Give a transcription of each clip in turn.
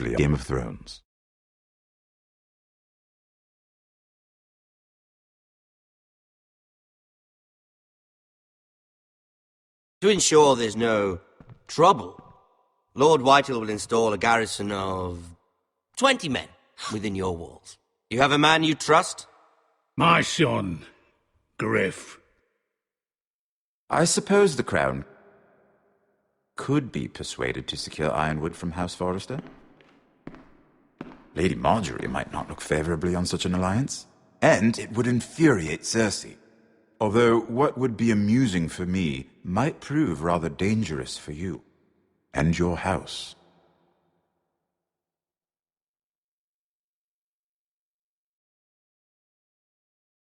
closely on Game of Thrones. To ensure there's no trouble, Lord Whitehill will install a garrison of 20 men within your walls. You have a man you trust? My son, Griff. I suppose the Crown could be persuaded to secure Ironwood from House Forrester. Lady Marjorie might not look favorably on such an alliance, and it would infuriate Cersei. Although what would be amusing for me might prove rather dangerous for you and your house.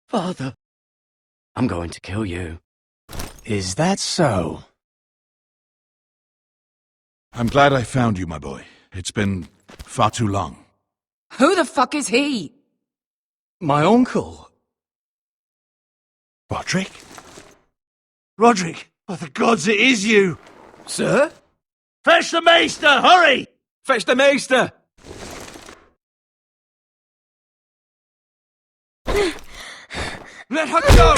Father, I'm going to kill you. Is that so? I'm glad I found you, my boy. It's been far too long. Who the fuck is he? My uncle. Roderick? Roderick, by the gods, it is you! Sir? Fetch the maester, hurry! Fetch the maester! Let her go!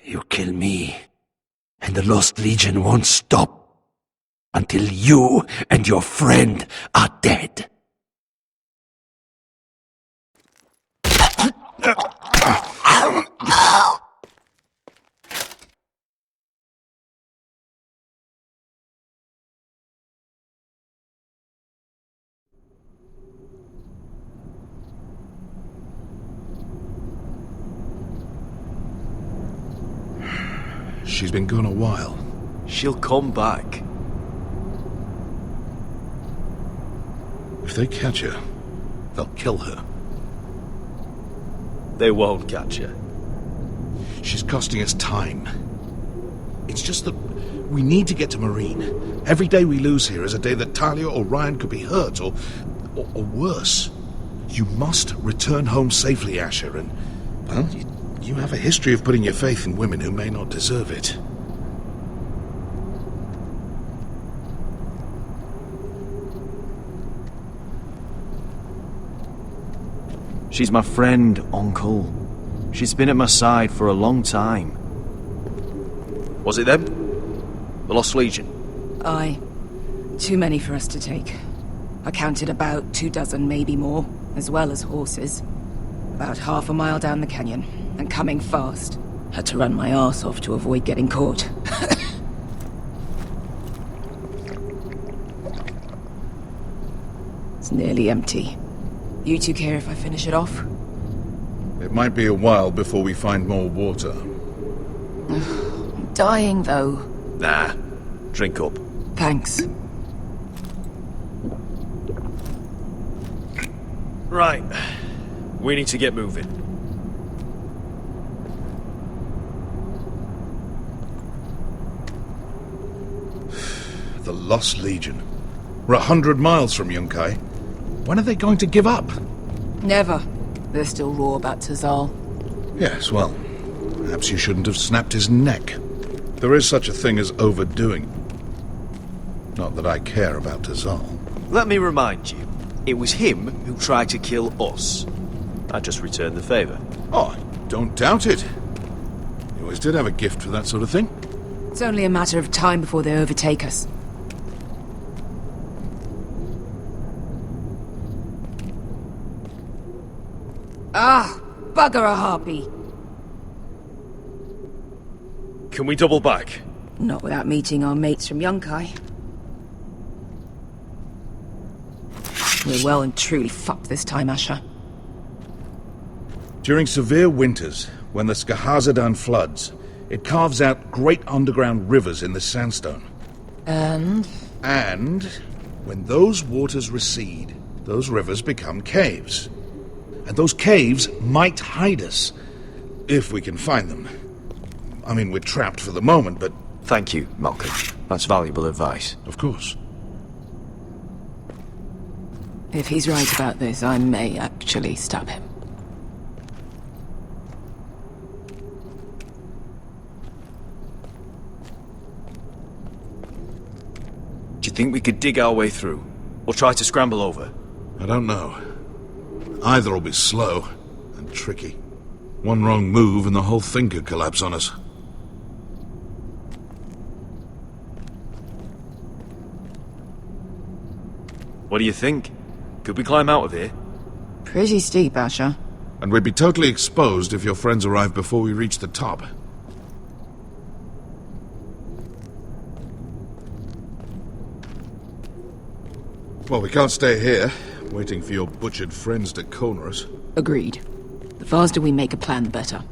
You kill me, and the Lost Legion won't stop until you and your friend are dead. She's been gone a while. She'll come back. If they catch her, they'll kill her. They won't catch her. She's costing us time. It's just that we need to get to Marine. Every day we lose here is a day that Talia or Ryan could be hurt, or worse. You must return home safely, Asher, and, well, you have a history of putting your faith in women who may not deserve it. She's my friend, Uncle. She's been at my side for a long time. Was it them? The Lost Legion? Aye. Too many for us to take. I counted about 24, maybe more, as well as horses. About half a mile down the canyon, and coming fast. Had to run my arse off to avoid getting caught. It's nearly empty. You two care if I finish it off? It might be a while before we find more water. I'm dying, though. Nah. Drink up. Thanks. Right. We need to get moving. The Lost Legion. We're 100 miles from Yunkai. When are they going to give up? Never. They're still raw about Tazal. Yes, well, perhaps you shouldn't have snapped his neck. There is such a thing as overdoing. Not that I care about Tazal. Let me remind you, it was him who tried to kill us. I just returned the favor. Oh, I don't doubt it. You always did have a gift for that sort of thing. It's only a matter of time before they overtake us. Ah, bugger a harpy. Can we double back? Not without meeting our mates from Yunkai. We're well and truly fucked this time, Asher. During severe winters, when the Skahazadan floods, it carves out great underground rivers in the sandstone. And when those waters recede, those rivers become caves. And those caves might hide us, if we can find them. I mean, we're trapped for the moment, but... Thank you, Malcolm. That's valuable advice. Of course. If he's right about this, I may actually stab him. Do you think we could dig our way through? Or try to scramble over? I don't know. Either will be slow and tricky. One wrong move and the whole thing could collapse on us. What do you think? Could we climb out of here? Pretty steep, Asher. And we'd be totally exposed if your friends arrived before we reached the top. Well, we can't stay here, waiting for your butchered friends to corner us. Agreed. The faster we make a plan, the better.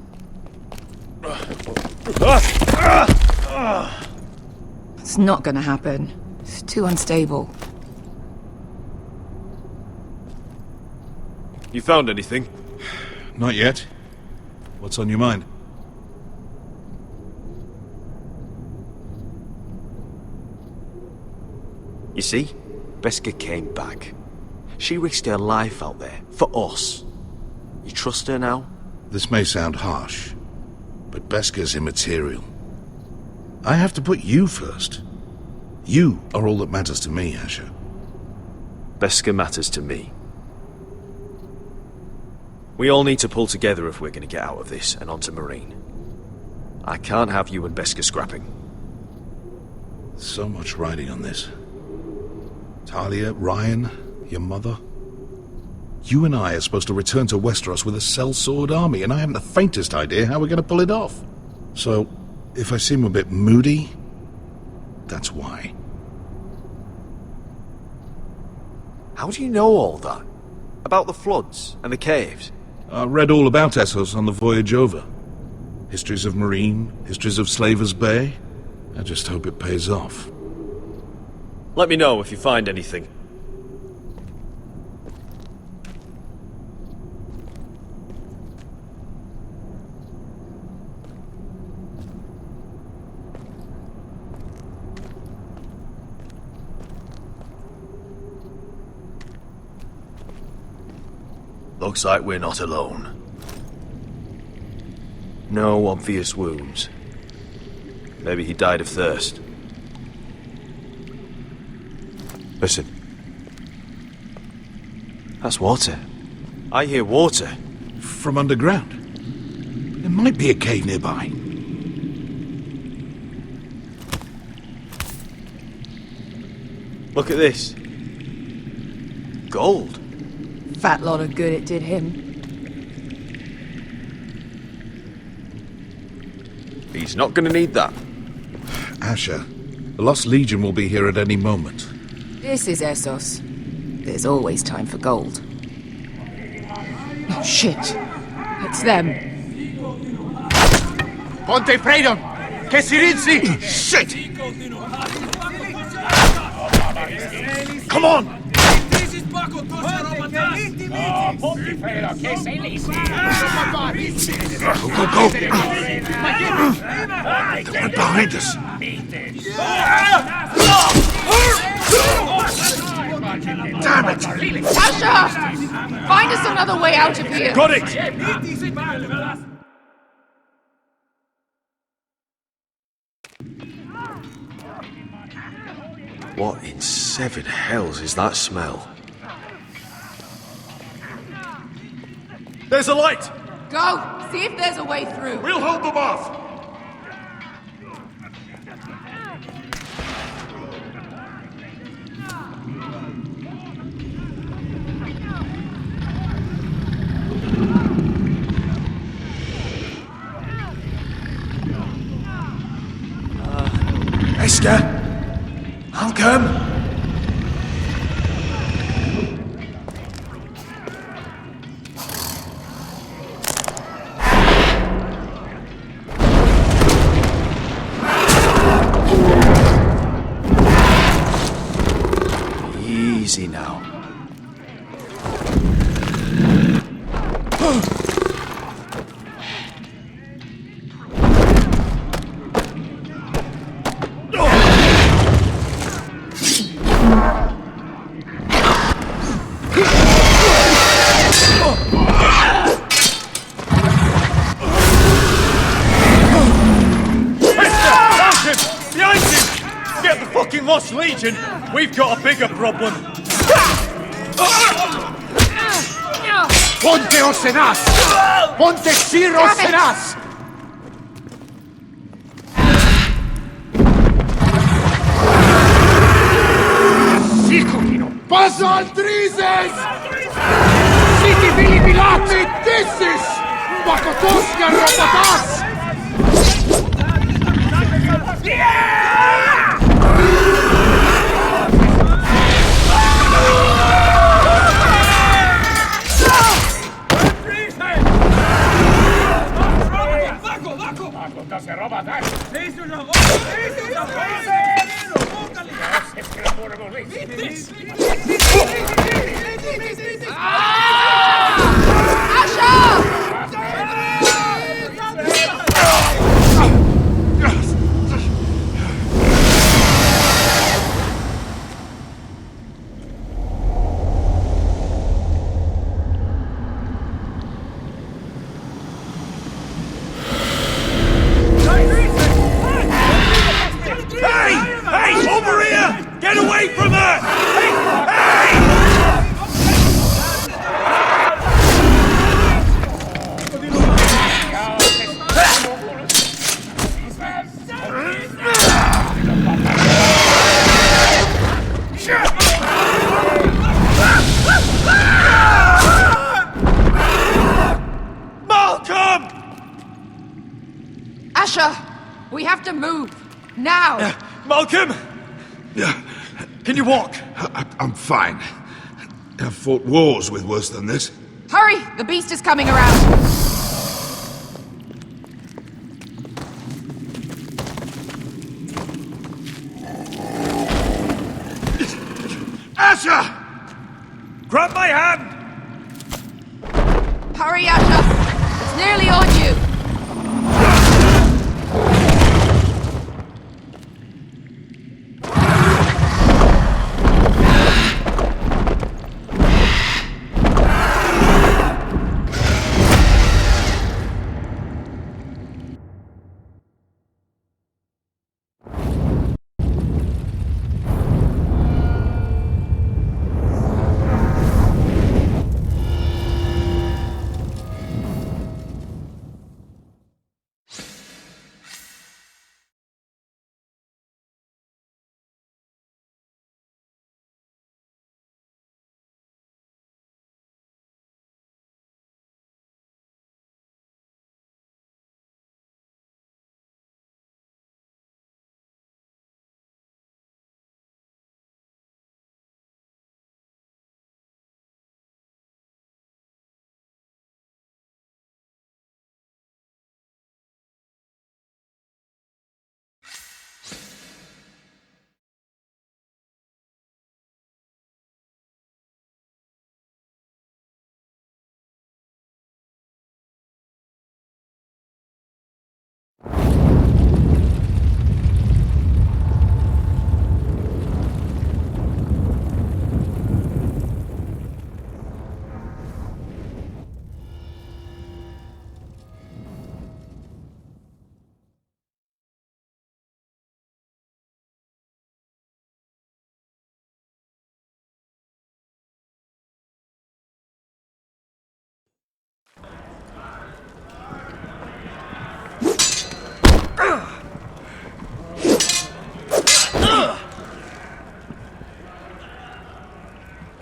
It's not gonna happen. It's too unstable. You found anything? Not yet. What's on your mind? You see? Beskha came back. She risked her life out there, for us. You trust her now? This may sound harsh, but Beskha's immaterial. I have to put you first. You are all that matters to me, Asher. Beskha matters to me. We all need to pull together if we're going to get out of this and onto Marine. I can't have you and Beskha scrapping. So much riding on this. Talia, Ryan, your mother. You and I are supposed to return to Westeros with a sellsword army, and I haven't the faintest idea how we're going to pull it off. So, if I seem a bit moody, that's why. How do you know all that? About the floods and the caves? I read all about Essos on the voyage over. Histories of Marine, histories of Slaver's Bay. I just hope it pays off. Let me know if you find anything. Looks like we're not alone. No obvious wounds. Maybe he died of thirst. Listen. That's water. I hear water. From underground. There might be a cave nearby. Look at this. Gold. Fat lot of good it did him. He's not gonna need that. Asher, the Lost Legion will be here at any moment. This is Essos. There's always time for gold. Oh, shit. It's them. Ponte Freedom! Che si rizzi! Shit! Come on! Go, go, go! They're right behind us. Damn it! Asher! Find us another way out of here! Got it! What in seven hells is that smell? There's a light! Go! See if there's a way through. We'll hold them off! Beskha! I'll come! Easy now. Lost Legion, we've got a bigger problem. Ponte Osenas! Ponte Sir Osenas! Sikulino! Basaltrises! Siti Bilibilati! Dissis! Bakotoska Robotas! We have to move! Now! Malcolm! Can you walk? I'm fine. I've fought wars with worse than this. Hurry! The beast is coming around! Asher! Grab my hand! Hurry, Asher! It's nearly on you!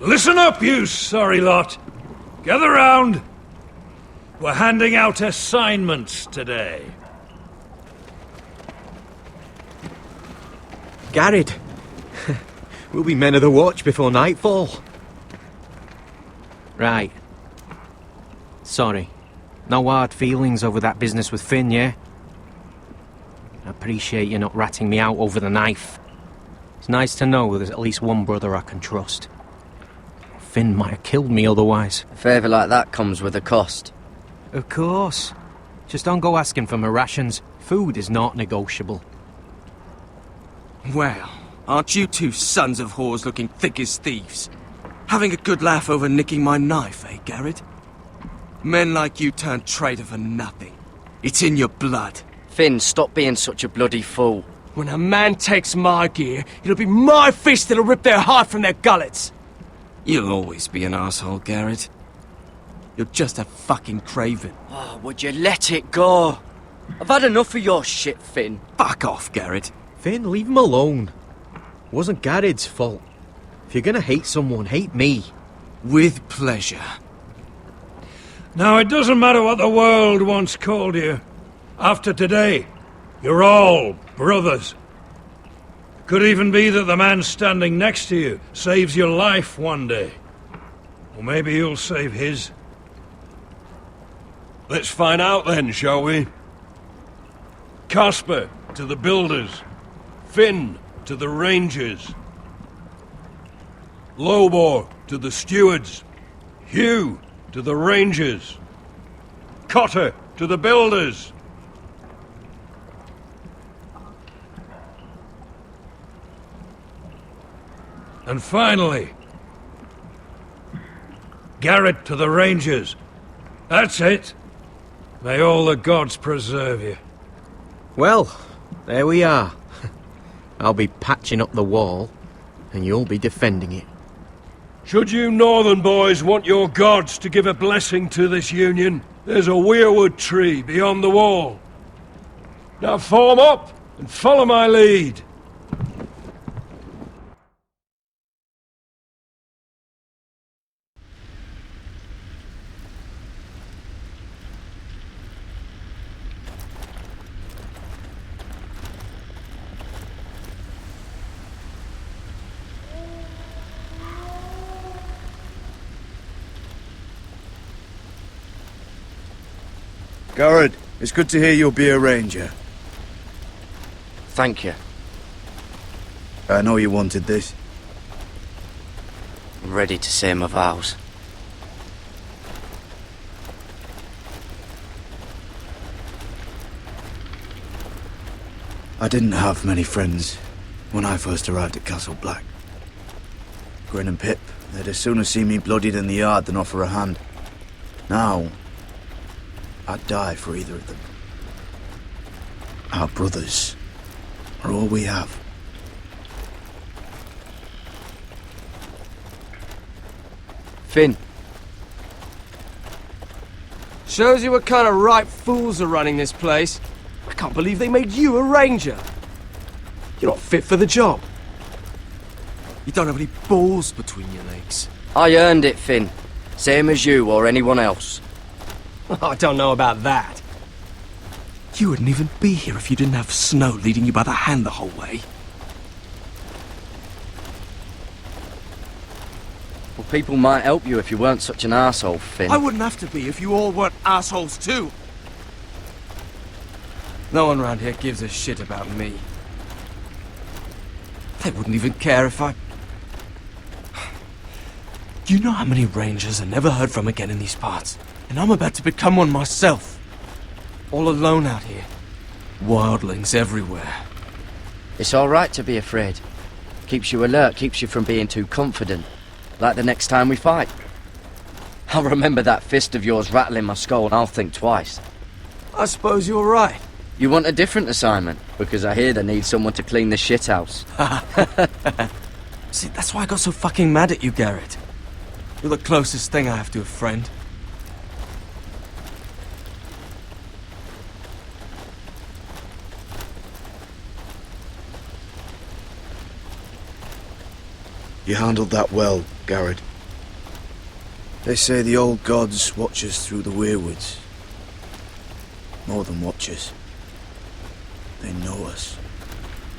Listen up, you sorry lot. Gather round. We're handing out assignments today. Garrett, we'll be men of the watch before nightfall. Right. Sorry. No hard feelings over that business with Finn, yeah? I appreciate you not ratting me out over the knife. It's nice to know there's at least one brother I can trust. Finn might have killed me otherwise. A favour like that comes with a cost. Of course. Just don't go asking for my rations. Food is not negotiable. Well, aren't you two sons of whores looking thick as thieves? Having a good laugh over nicking my knife, eh, Garrett? Men like you turn traitor for nothing. It's in your blood. Finn, stop being such a bloody fool. When a man takes my gear, it'll be my fist that'll rip their heart from their gullets. You'll always be an asshole, Garrett. You're just a fucking craven. Oh, would you let it go? I've had enough of your shit, Finn. Fuck off, Garrett. Finn, leave him alone. It wasn't Garrett's fault. If you're gonna hate someone, hate me. With pleasure. Now, it doesn't matter what the world once called you. After today, you're all brothers. Could even be that the man standing next to you saves your life one day. Or maybe you'll save his. Let's find out then, shall we? Casper to the builders. Finn to the rangers. Lobor to the stewards. Hugh to the rangers. Cotter to the builders. And finally, Garrett to the rangers. That's it. May all the gods preserve you. Well, there we are. I'll be patching up the wall, and you'll be defending it. Should you northern boys want your gods to give a blessing to this union, there's a weirwood tree beyond the wall. Now form up and follow my lead. Garrett, it's good to hear you'll be a ranger. Thank you. I know you wanted this. I'm ready to say my vows. I didn't have many friends when I first arrived at Castle Black. Grin and Pip, they'd as sooner see me bloodied in the yard than offer a hand. Now, I'd die for either of them. Our brothers are all we have. Finn. Shows you what kind of ripe fools are running this place. I can't believe they made you a ranger. You're not fit for the job. You don't have any balls between your legs. I earned it, Finn. Same as you or anyone else. I don't know about that. You wouldn't even be here if you didn't have Snow leading you by the hand the whole way. Well, people might help you if you weren't such an arsehole, Finn. I wouldn't have to be if you all weren't assholes too. No one around here gives a shit about me. They wouldn't even care if I... Do you know how many rangers are never heard from again in these parts? And I'm about to become one myself. All alone out here. Wildlings everywhere. It's all right to be afraid. Keeps you alert, keeps you from being too confident. Like the next time we fight. I'll remember that fist of yours rattling my skull and I'll think twice. I suppose you're right. You want a different assignment? Because I hear they need someone to clean the shithouse. See, that's why I got so fucking mad at you, Garrett. You're the closest thing I have to a friend. You handled that well, Garrett. They say the old gods watch us through the weirwoods. More than watch us. They know us.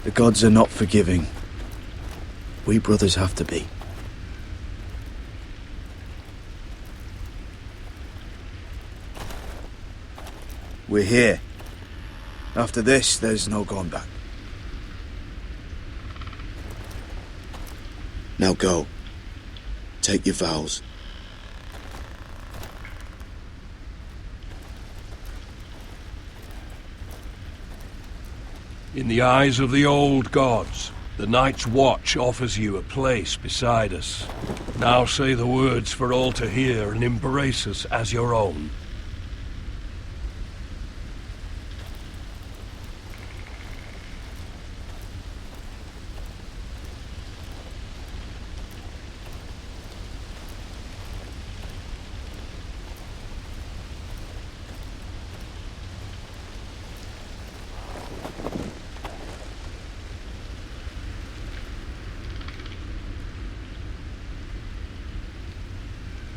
The gods are not forgiving. We brothers have to be. We're here. After this, there's no going back. Now go. Take your vows. In the eyes of the old gods, the Night's Watch offers you a place beside us. Now say the words for all to hear and embrace us as your own.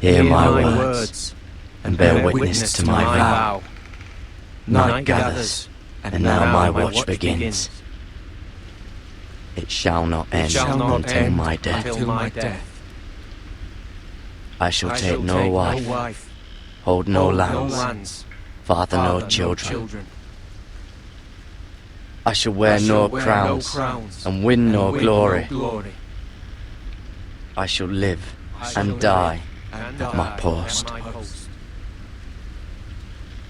Hear my words, and bear witness to my vow. Night gathers, and now my watch begins. It shall not end until my death. I shall take no wife, hold no lands, father no children. I shall wear no crowns, and win no glory. I shall live and die at my post.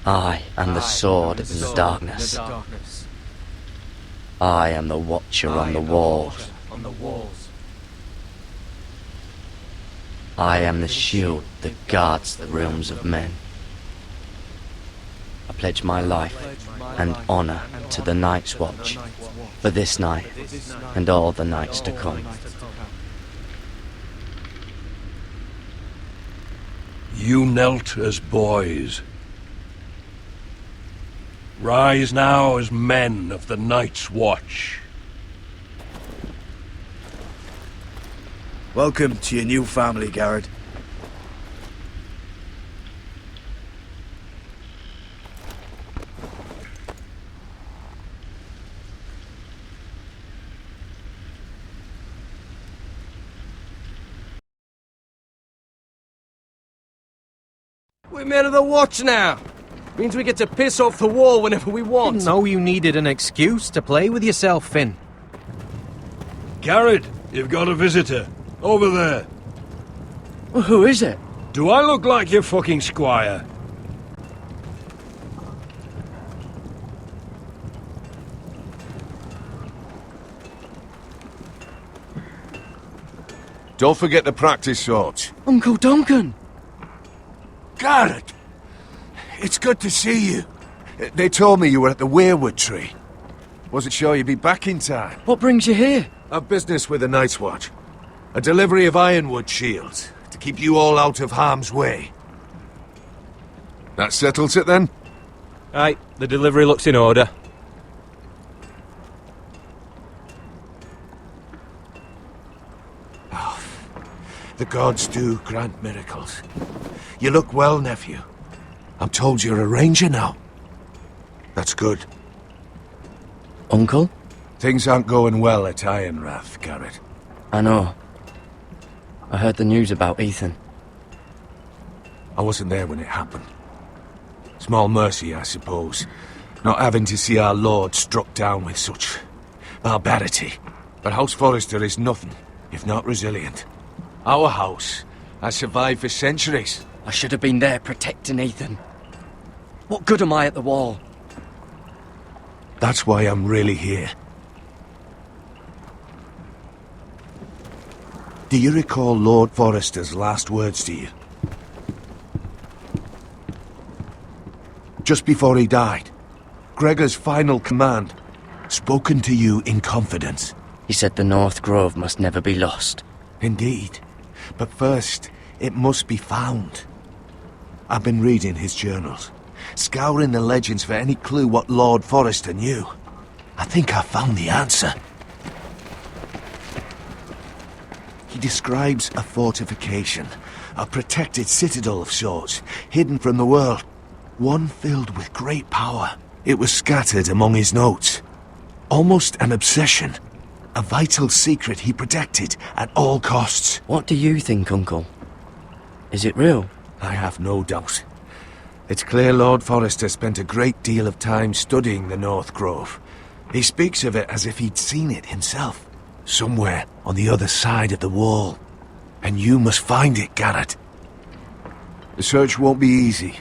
I am the sword in the darkness. I am the watcher on the walls. I am the shield that guards the realms of men. I pledge my life and honor to the Night's Watch for this night and all the nights to come. You knelt as boys. Rise now as men of the Night's Watch. Welcome to your new family, Garrett. We're men of the Watch now. Means we get to piss off the wall whenever we want. Didn't know you needed an excuse to play with yourself, Finn. Garrett, you've got a visitor. Over there. Well, who is it? Do I look like your fucking squire? Don't forget to practice swords. Uncle Duncan! Garrett! It's good to see you. They told me you were at the weirwood tree. Wasn't sure you'd be back in time. What brings you here? I've business with the Night's Watch. A delivery of ironwood shields, to keep you all out of harm's way. That settles it then? Aye, the delivery looks in order. Oh, the gods do grant miracles. You look well, nephew. I'm told you're a ranger now. That's good. Uncle? Things aren't going well at Ironrath, Garrett. I know. I heard the news about Ethan. I wasn't there when it happened. Small mercy, I suppose, not having to see our lord struck down with such barbarity. But House Forrester is nothing if not resilient. Our house has survived for centuries. I should have been there protecting Ethan. What good am I at the wall? That's why I'm really here. Do you recall Lord Forrester's last words to you? Just before he died, Gregor's final command, spoken to you in confidence. He said the North Grove must never be lost. Indeed. But first, it must be found. I've been reading his journals, scouring the legends for any clue what Lord Forrester knew. I think I found the answer. He describes a fortification, a protected citadel of sorts, hidden from the world. One filled with great power. It was scattered among his notes. Almost an obsession. A vital secret he protected at all costs. What do you think, Uncle? Is it real? I have no doubt. It's clear Lord Forrester spent a great deal of time studying the North Grove. He speaks of it as if he'd seen it himself. Somewhere on the other side of the wall. And you must find it, Garrett. The search won't be easy.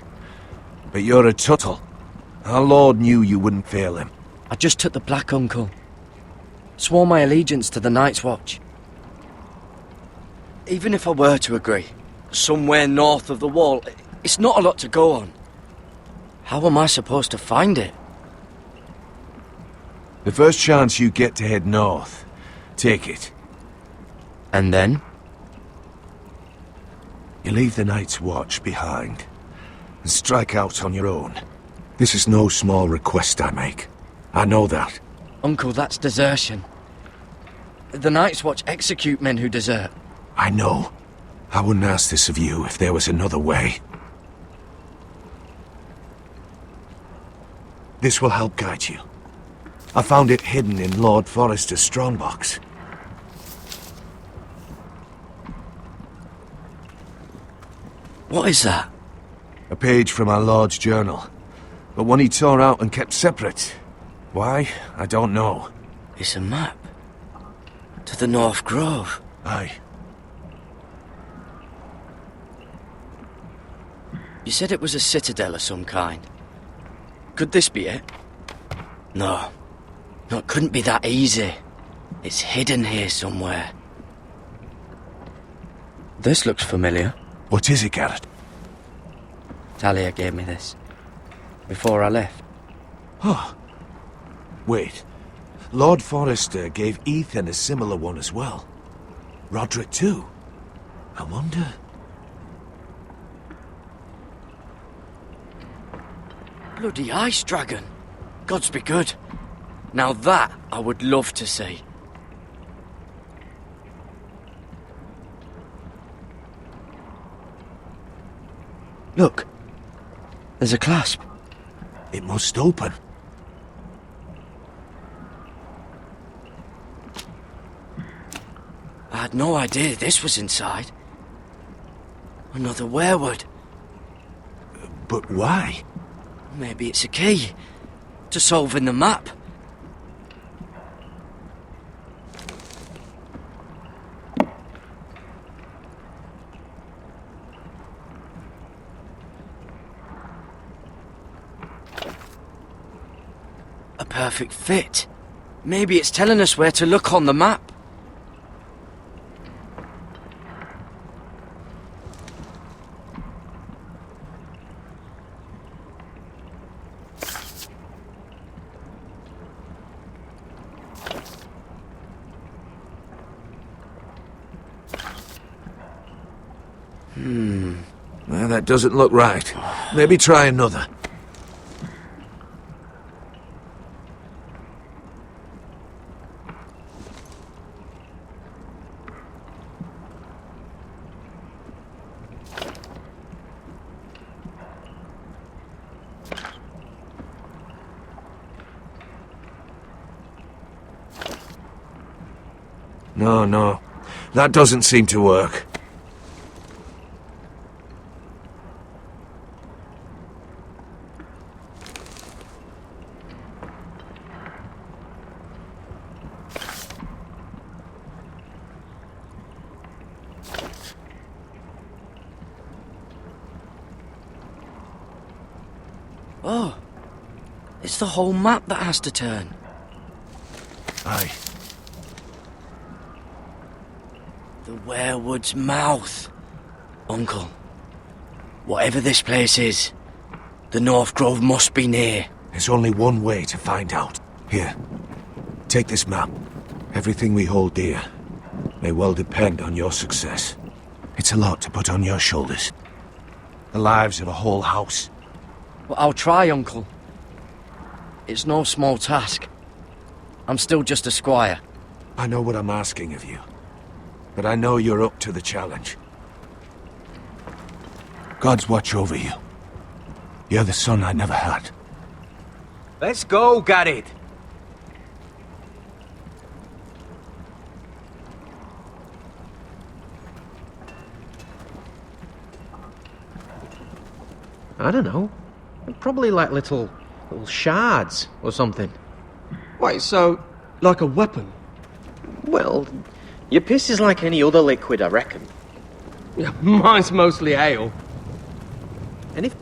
But you're a Tuttle. Our Lord knew you wouldn't fail him. I just took the black, Uncle. Swore my allegiance to the Night's Watch. Even if I were to agree, somewhere north of the wall, it's not a lot to go on. How am I supposed to find it? The first chance you get to head north, take it. And then? You leave the Night's Watch behind, and strike out on your own. This is no small request I make. I know that. Uncle, that's desertion. The Night's Watch execute men who desert. I know. I wouldn't ask this of you if there was another way. This will help guide you. I found it hidden in Lord Forrester's strongbox. What is that? A page from our Lord's journal, but one he tore out and kept separate. Why? I don't know. It's a map. To the North Grove. Aye. You said it was a citadel of some kind. Could this be it? No. No, it couldn't be that easy. It's hidden here somewhere. This looks familiar. What is it, Garrett? Talia gave me this. Before I left. Oh. Wait. Lord Forrester gave Ethan a similar one as well. Roderick too. I wonder... Bloody ice dragon. Gods be good. Now that I would love to see. Look. There's a clasp. It must open. I had no idea this was inside. Another werewood. But why? Maybe it's a key to solving the map. A perfect fit. Maybe it's telling us where to look on the map. Well, that doesn't look right. Maybe try another. No. That doesn't seem to work. Oh, it's the whole map that has to turn. Aye. The werewood's mouth. Uncle, whatever this place is, the North Grove must be near. There's only one way to find out. Here, take this map. Everything we hold dear may well depend on your success. It's a lot to put on your shoulders. The lives of a whole house. Well, I'll try, Uncle. It's no small task. I'm still just a squire. I know what I'm asking of you, but I know you're up to the challenge. God's watch over you. You're the son I never had. Let's go, Garrett. I don't know. Probably like little shards or something. Wait, so, like a weapon? Well, your piss is like any other liquid, I reckon. Yeah, mine's mostly ale. And if...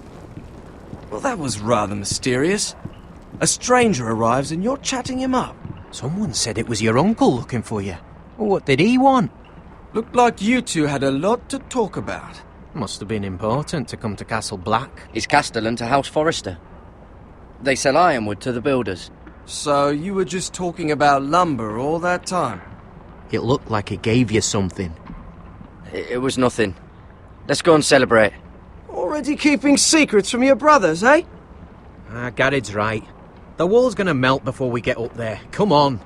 Well, that was rather mysterious. A stranger arrives and you're chatting him up. Someone said it was your uncle looking for you. What did he want? Looked like you two had a lot to talk about. Must have been important to come to Castle Black. It's Castellan to House Forrester. They sell ironwood to the builders. So you were just talking about lumber all that time? It looked like it gave you something. It was nothing. Let's go and celebrate. Already keeping secrets from your brothers, eh? Garrett's right. The wall's gonna melt before we get up there. Come on.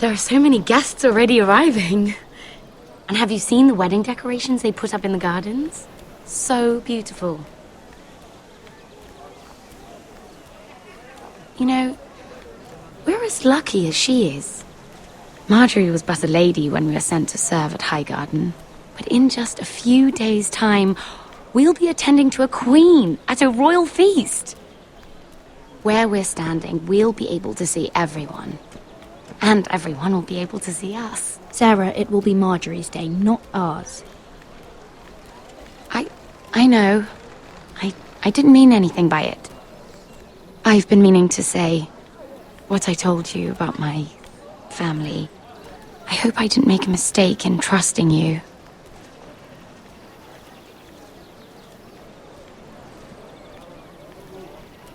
There are so many guests already arriving. And have you seen the wedding decorations they put up in the gardens? So beautiful. You know, we're as lucky as she is. Marjorie was but a lady when we were sent to serve at Highgarden. But in just a few days' time, we'll be attending to a queen at a royal feast. Where we're standing, we'll be able to see everyone. And everyone will be able to see us. Sarah, it will be Marjorie's day, not ours. I know. I didn't mean anything by it. I've been meaning to say what I told you about my family. I hope I didn't make a mistake in trusting you.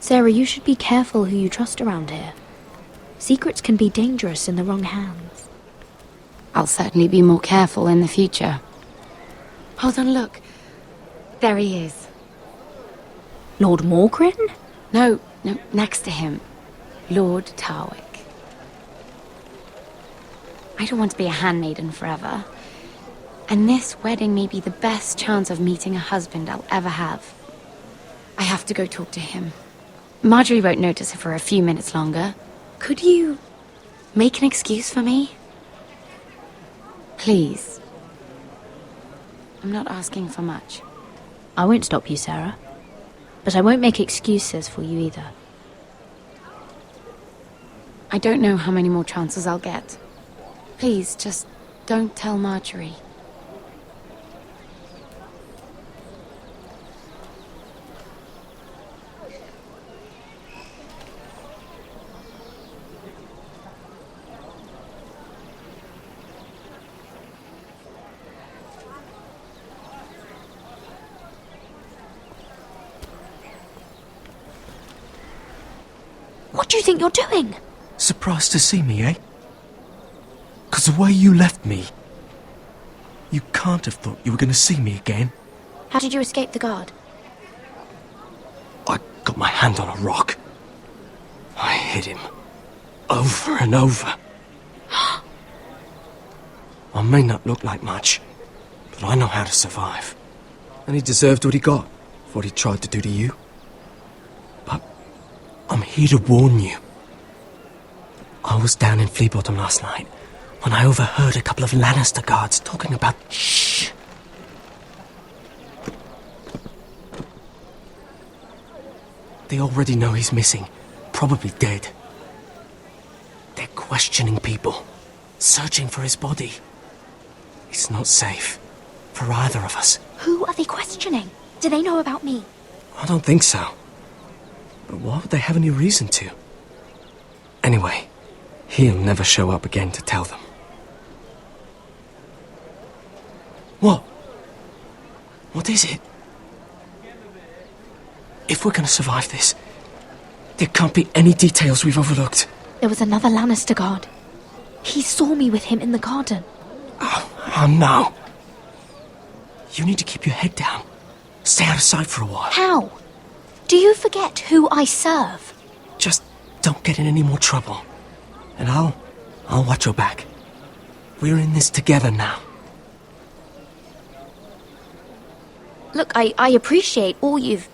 Sarah, you should be careful who you trust around here. Secrets can be dangerous in the wrong hands. I'll certainly be more careful in the future. Hold on, look. There he is. Lord Morgrin? No, next to him. Lord Tarwick. I don't want to be a handmaiden forever. And this wedding may be the best chance of meeting a husband I'll ever have. I have to go talk to him. Marjorie won't notice it for a few minutes longer. Could you make an excuse for me? Please. I'm not asking for much. I won't stop you, Sarah. But I won't make excuses for you either. I don't know how many more chances I'll get. Please, just don't tell Marjorie. What do you think you're doing? Surprised to see me, eh? 'Cause the way you left me, you can't have thought you were going to see me again. How did you escape the guard? I got my hand on a rock. I hit him. Over and over. I may not look like much, but I know how to survive. And he deserved what he got for what he tried to do to you. But I'm here to warn you. I was down in Fleabottom last night when I overheard a couple of Lannister guards talking about... Shh! They already know he's missing, probably dead. They're questioning people, searching for his body. It's not safe for either of us. Who are they questioning? Do they know about me? I don't think so. But why would they have any reason to? Anyway, he'll never show up again to tell them. What? What is it? If we're gonna survive this, there can't be any details we've overlooked. There was another Lannister guard. He saw me with him in the garden. Oh no. You need to keep your head down. Stay out of sight for a while. How? Do you forget who I serve? Just don't get in any more trouble. And I'll watch your back. We're in this together now. Look, I appreciate all you've...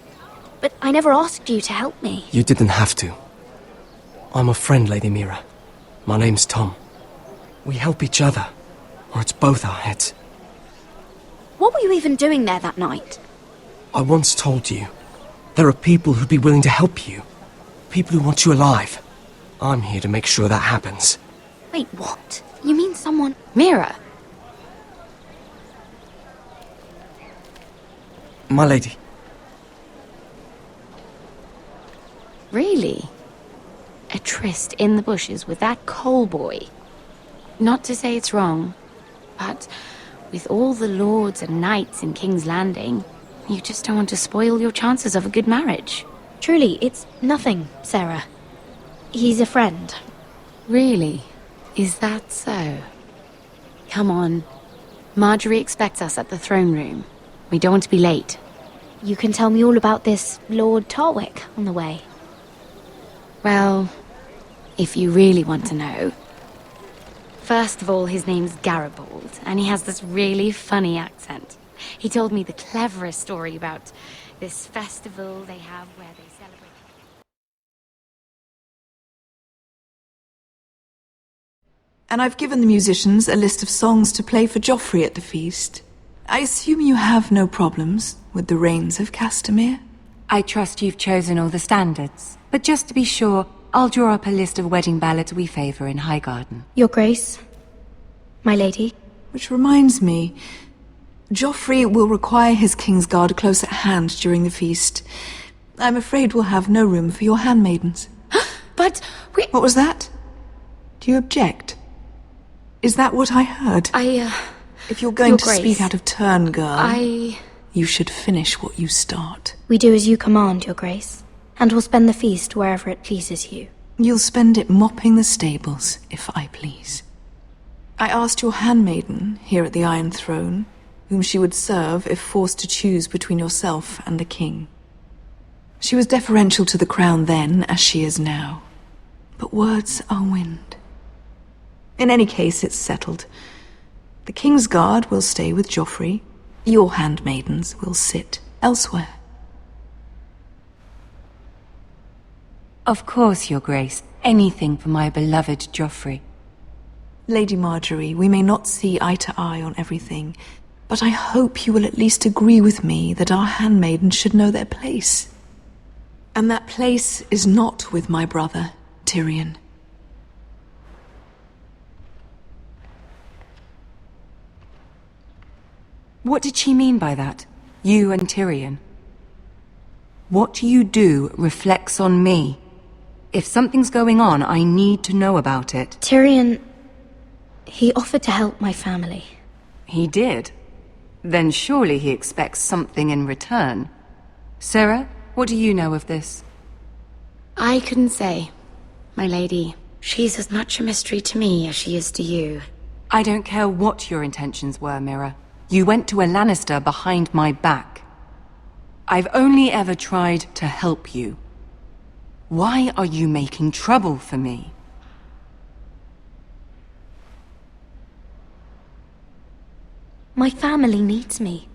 But I never asked you to help me. You didn't have to. I'm a friend, Lady Mira. My name's Tom. We help each other, or it's both our heads. What were you even doing there that night? I once told you, there are people who'd be willing to help you. People who want you alive. I'm here to make sure that happens. Wait, what? You mean someone... Mira! My lady. Really? A tryst in the bushes with that coal boy? Not to say it's wrong, but with all the lords and knights in King's Landing, you just don't want to spoil your chances of a good marriage. Truly, it's nothing, Sarah. He's a friend. Really? Is that so? Come on. Marjorie expects us at the throne room. We don't want to be late. You can tell me all about this Lord Tarwick on the way. Well, if you really want to know, First of all, his name's Garibold, and he has this really funny accent. He told me the cleverest story about this festival they have where they celebrate... And I've given the musicians a list of songs to play for Joffrey at the feast. I assume you have no problems with the Rains of Castamere? I trust you've chosen all the standards. But just to be sure, I'll draw up a list of wedding ballads we favour in Highgarden. Your Grace, my lady. Which reminds me, Joffrey will require his Kingsguard close at hand during the feast. I'm afraid we'll have no room for your handmaidens. But we... What was that? Do you object? Is that what I heard? If you're going to speak out of turn, girl, you should finish what you start. We do as you command, Your Grace, and we'll spend the feast wherever it pleases you. You'll spend it mopping the stables, if I please. I asked your handmaiden, here at the Iron Throne, whom she would serve if forced to choose between yourself and the king. She was deferential to the crown then, as she is now. But words are wind. In any case, it's settled. The Kingsguard will stay with Joffrey. Your handmaidens will sit elsewhere. Of course, Your Grace. Anything for my beloved Joffrey. Lady Marjorie, we may not see eye to eye on everything, but I hope you will at least agree with me that our handmaidens should know their place. And that place is not with my brother, Tyrion. What did she mean by that? You and Tyrion? What you do reflects on me. If something's going on, I need to know about it. Tyrion... he offered to help my family. He did? Then surely he expects something in return. Sarah, what do you know of this? I couldn't say, my lady. She's as much a mystery to me as she is to you. I don't care what your intentions were, Mira. You went to a Lannister behind my back. I've only ever tried to help you. Why are you making trouble for me? My family needs me.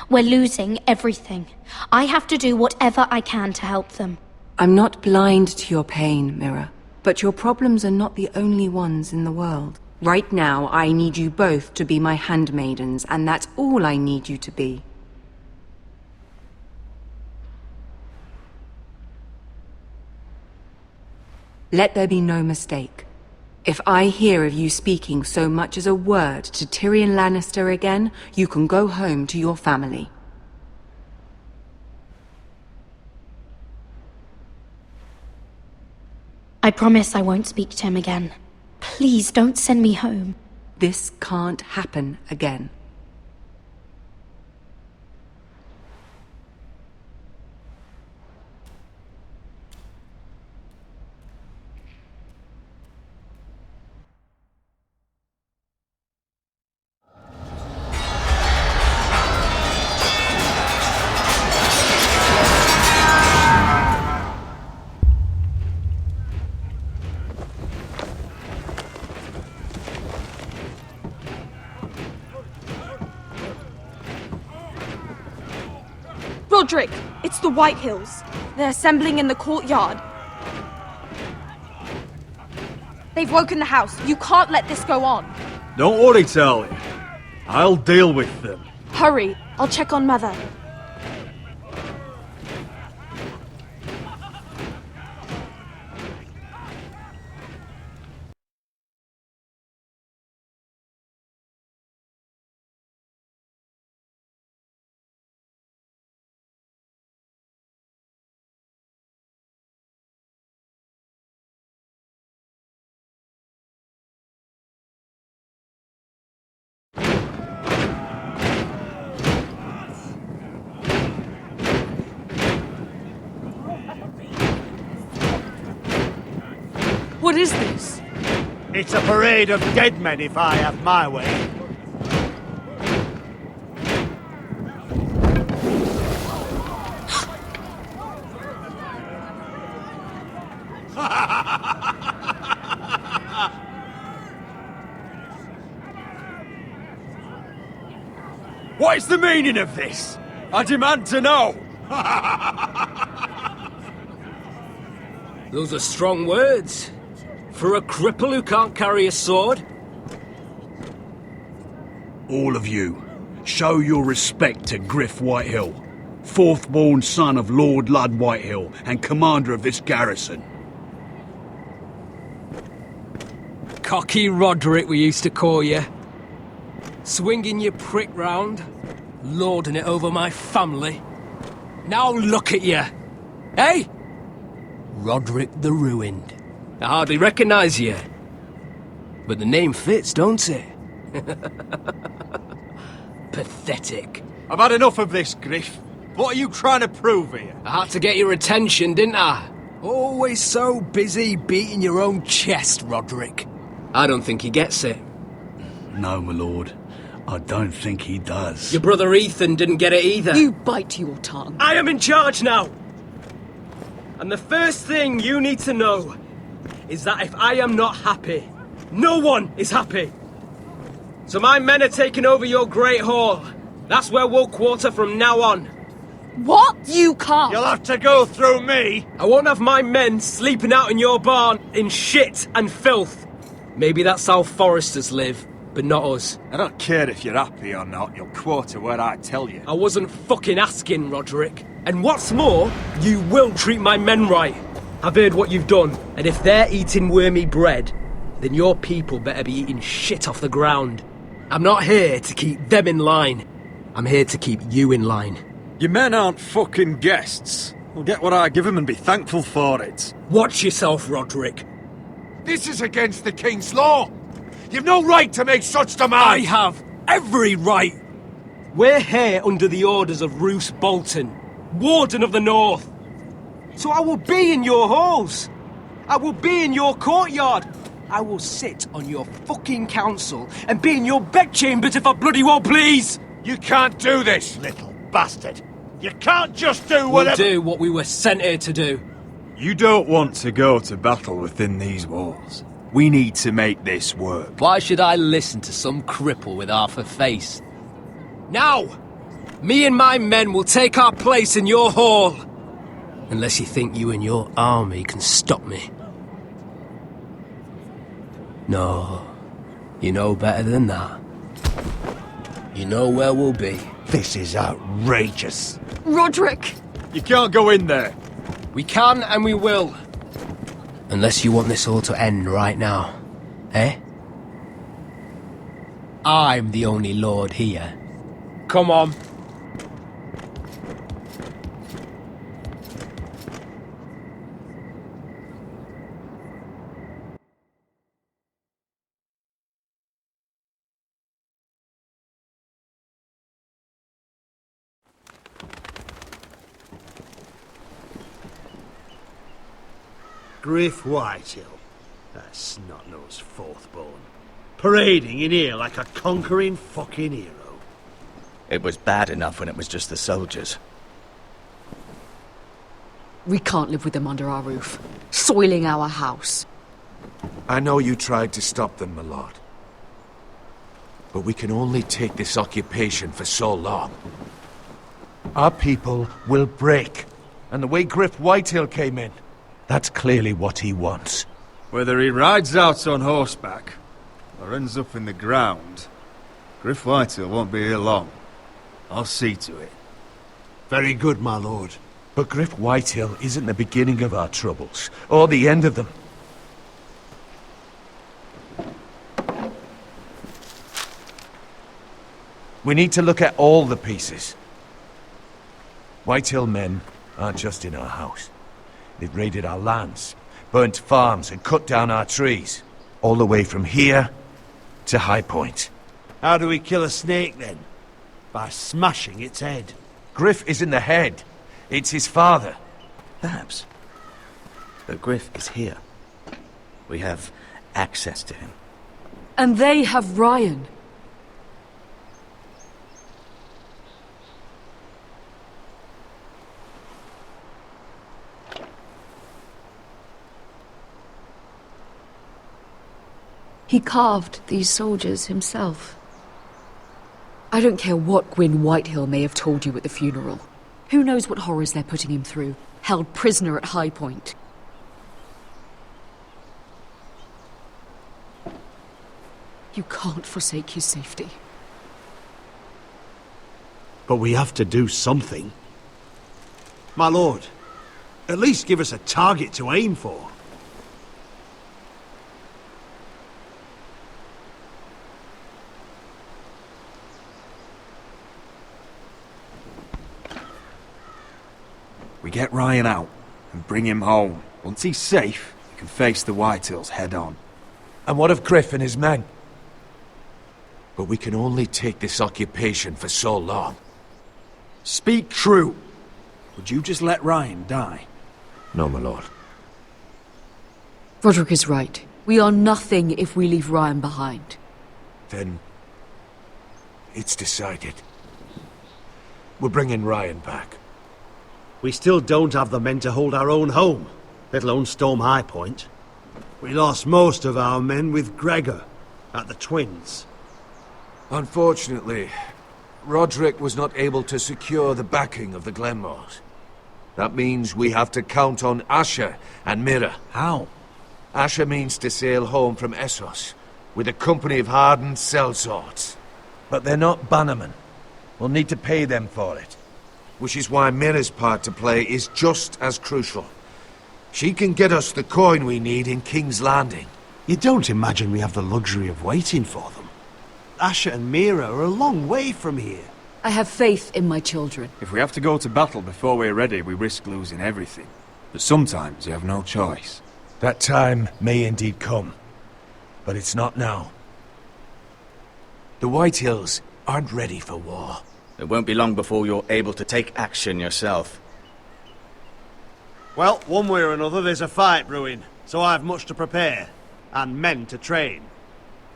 We're losing everything. I have to do whatever I can to help them. I'm not blind to your pain, Mira. But your problems are not the only ones in the world. Right now, I need you both to be my handmaidens, and that's all I need you to be. Let there be no mistake. If I hear of you speaking so much as a word to Tyrion Lannister again, you can go home to your family. I promise I won't speak to him again. Please don't send me home. This can't happen again. Roderick, it's the White Hills. They're assembling in the courtyard. They've woken the house. You can't let this go on. Don't worry, Talia. I'll deal with them. Hurry. I'll check on Mother. What is this? It's a parade of dead men if I have my way. the meaning of this? I demand to know! Those are strong words. For a cripple who can't carry a sword? All of you, show your respect to Griff Whitehill, fourth-born son of Lord Lud Whitehill and commander of this garrison. Cocky Roderick, we used to call you. Swinging your prick round, lording it over my family. Now look at you! Hey? Roderick the Ruined. I hardly recognise you. But the name fits, don't it? Pathetic. I've had enough of this, Griff. What are you trying to prove here? I had to get your attention, didn't I? Always so busy beating your own chest, Roderick. I don't think he gets it. No, my lord. I don't think he does. Your brother Ethan didn't get it either. You bite your tongue. I am in charge now! And the first thing you need to know is that if I am not happy, no one is happy. So my men are taking over your Great Hall. That's where we'll quarter from now on. What? You can't! You'll have to go through me! I won't have my men sleeping out in your barn in shit and filth. Maybe that's how foresters live, but not us. I don't care if you're happy or not, you'll quarter where I tell you. I wasn't fucking asking, Roderick. And what's more, you will treat my men right. I've heard what you've done, and if they're eating wormy bread, then your people better be eating shit off the ground. I'm not here to keep them in line. I'm here to keep you in line. Your men aren't fucking guests. We'll get what I give them and be thankful for it. Watch yourself, Roderick. This is against the King's law. You've no right to make such demands. I have every right. We're here under the orders of Roose Bolton, Warden of the North. So I will be in your halls. I will be in your courtyard. I will sit on your fucking council and be in your bedchambers if I bloody well please. You can't do this, little bastard. You can't just do whatever... We'll do what we were sent here to do. You don't want to go to battle within these walls. We need to make this work. Why should I listen to some cripple with half a face? Now! Me and my men will take our place in your hall. Unless you think you and your army can stop me. No, you know better than that. You know where we'll be. This is outrageous. Roderick! You can't go in there. We can and we will. Unless you want this all to end right now. Eh? I'm the only lord here. Come on. Griff Whitehill, that snot-nosed fourth-born, parading in here like a conquering fucking hero. It was bad enough when it was just the soldiers. We can't live with them under our roof, soiling our house. I know you tried to stop them, my lord. But we can only take this occupation for so long. Our people will break. And the way Griff Whitehill came in, that's clearly what he wants. Whether he rides out on horseback or ends up in the ground, Griff Whitehill won't be here long. I'll see to it. Very good, my lord. But Griff Whitehill isn't the beginning of our troubles, or the end of them. We need to look at all the pieces. Whitehill men aren't just in our house. They've raided our lands, burnt farms and cut down our trees. All the way from here to High Point. How do we kill a snake, then? By smashing its head. Griff isn't the head. It's his father. Perhaps. But Griff is here. We have access to him. And they have Ryan. He carved these soldiers himself. I don't care what Gwyn Whitehill may have told you at the funeral. Who knows what horrors they're putting him through? Held prisoner at High Point. You can't forsake his safety. But we have to do something. My lord, at least give us a target to aim for. We get Ryan out and bring him home. Once he's safe, he can face the Whitehills head on. And what of Griff and his men? But we can only take this occupation for so long. Speak true. Would you just let Ryan die? No, my lord. Roderick is right. We are nothing if we leave Ryan behind. Then... it's decided. We're bringing Ryan back. We still don't have the men to hold our own home, let alone storm High Point. We lost most of our men with Gregor at the Twins. Unfortunately, Roderick was not able to secure the backing of the Glenmores. That means we have to count on Asher and Mira. How? Asher means to sail home from Essos with a company of hardened sellswords. But they're not bannermen. We'll need to pay them for it. Which is why Mira's part to play is just as crucial. She can get us the coin we need in King's Landing. You don't imagine we have the luxury of waiting for them? Asher and Mira are a long way from here. I have faith in my children. If we have to go to battle before we're ready, we risk losing everything. But sometimes you have no choice. That time may indeed come. But it's not now. The Whitehills aren't ready for war. It won't be long before you're able to take action yourself. Well, one way or another there's a fight brewing, so I have much to prepare, and men to train.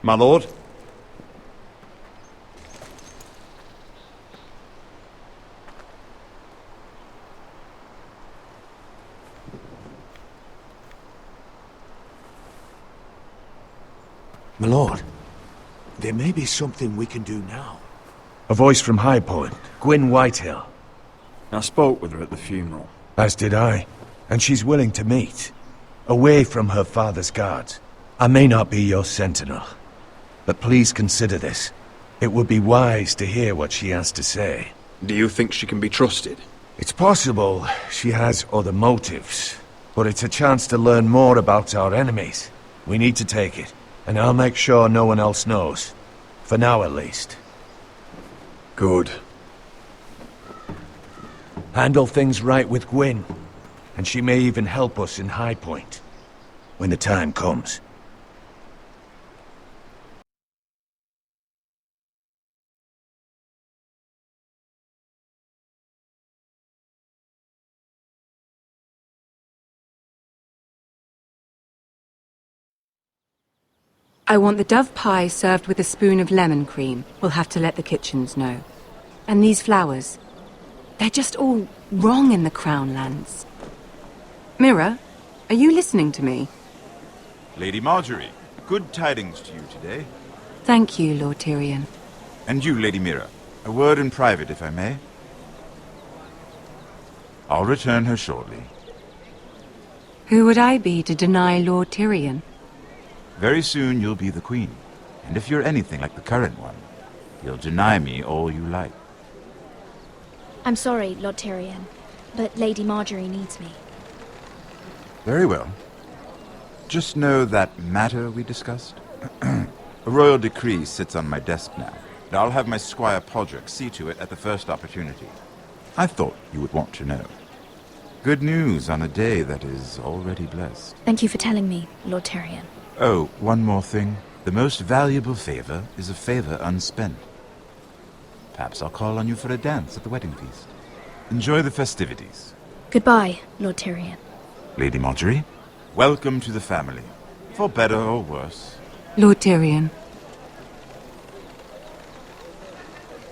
My lord? My lord, there may be something we can do now. A voice from High Point, Gwyn Whitehill. I spoke with her at the funeral. As did I. And she's willing to meet. Away from her father's guards. I may not be your sentinel. But please consider this. It would be wise to hear what she has to say. Do you think she can be trusted? It's possible she has other motives. But it's a chance to learn more about our enemies. We need to take it. And I'll make sure no one else knows. For now, at least. Good. Handle things right with Gwyn. And she may even help us in High Point. When the time comes. I want the dove pie served with a spoon of lemon cream. We'll have to let the kitchens know. And these flowers. They're just all wrong in the Crown lands. Mira, are you listening to me? Lady Marjorie, good tidings to you today. Thank you, Lord Tyrion. And you, Lady Mira. A word in private, if I may. I'll return her shortly. Who would I be to deny Lord Tyrion? Very soon you'll be the queen. And if you're anything like the current one, you'll deny me all you like. I'm sorry, Lord Tyrion, but Lady Marjorie needs me. Very well. Just know that matter we discussed? A royal decree sits on my desk now, and I'll have my squire Podrick see to it at the first opportunity. I thought you would want to know. Good news on a day that is already blessed. Thank you for telling me, Lord Tyrion. Oh, one more thing. The most valuable favor is a favor unspent. Perhaps I'll call on you for a dance at the wedding feast. Enjoy the festivities. Goodbye, Lord Tyrion. Lady Marjorie, welcome to the family. For better or worse. Lord Tyrion.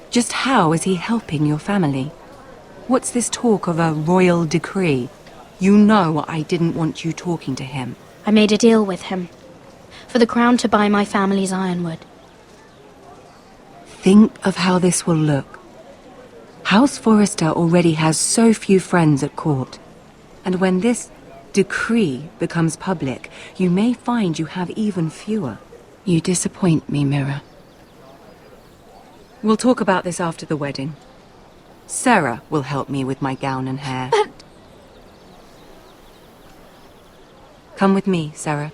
Just how is he helping your family? What's this talk of a royal decree? You know I didn't want you talking to him. I made a deal with him. For the crown to buy my family's ironwood. Think of how this will look. House Forrester already has so few friends at court. And when this decree becomes public, you may find you have even fewer. You disappoint me, Mira. We'll talk about this after the wedding. Sarah will help me with my gown and hair. But... Come with me, Sarah.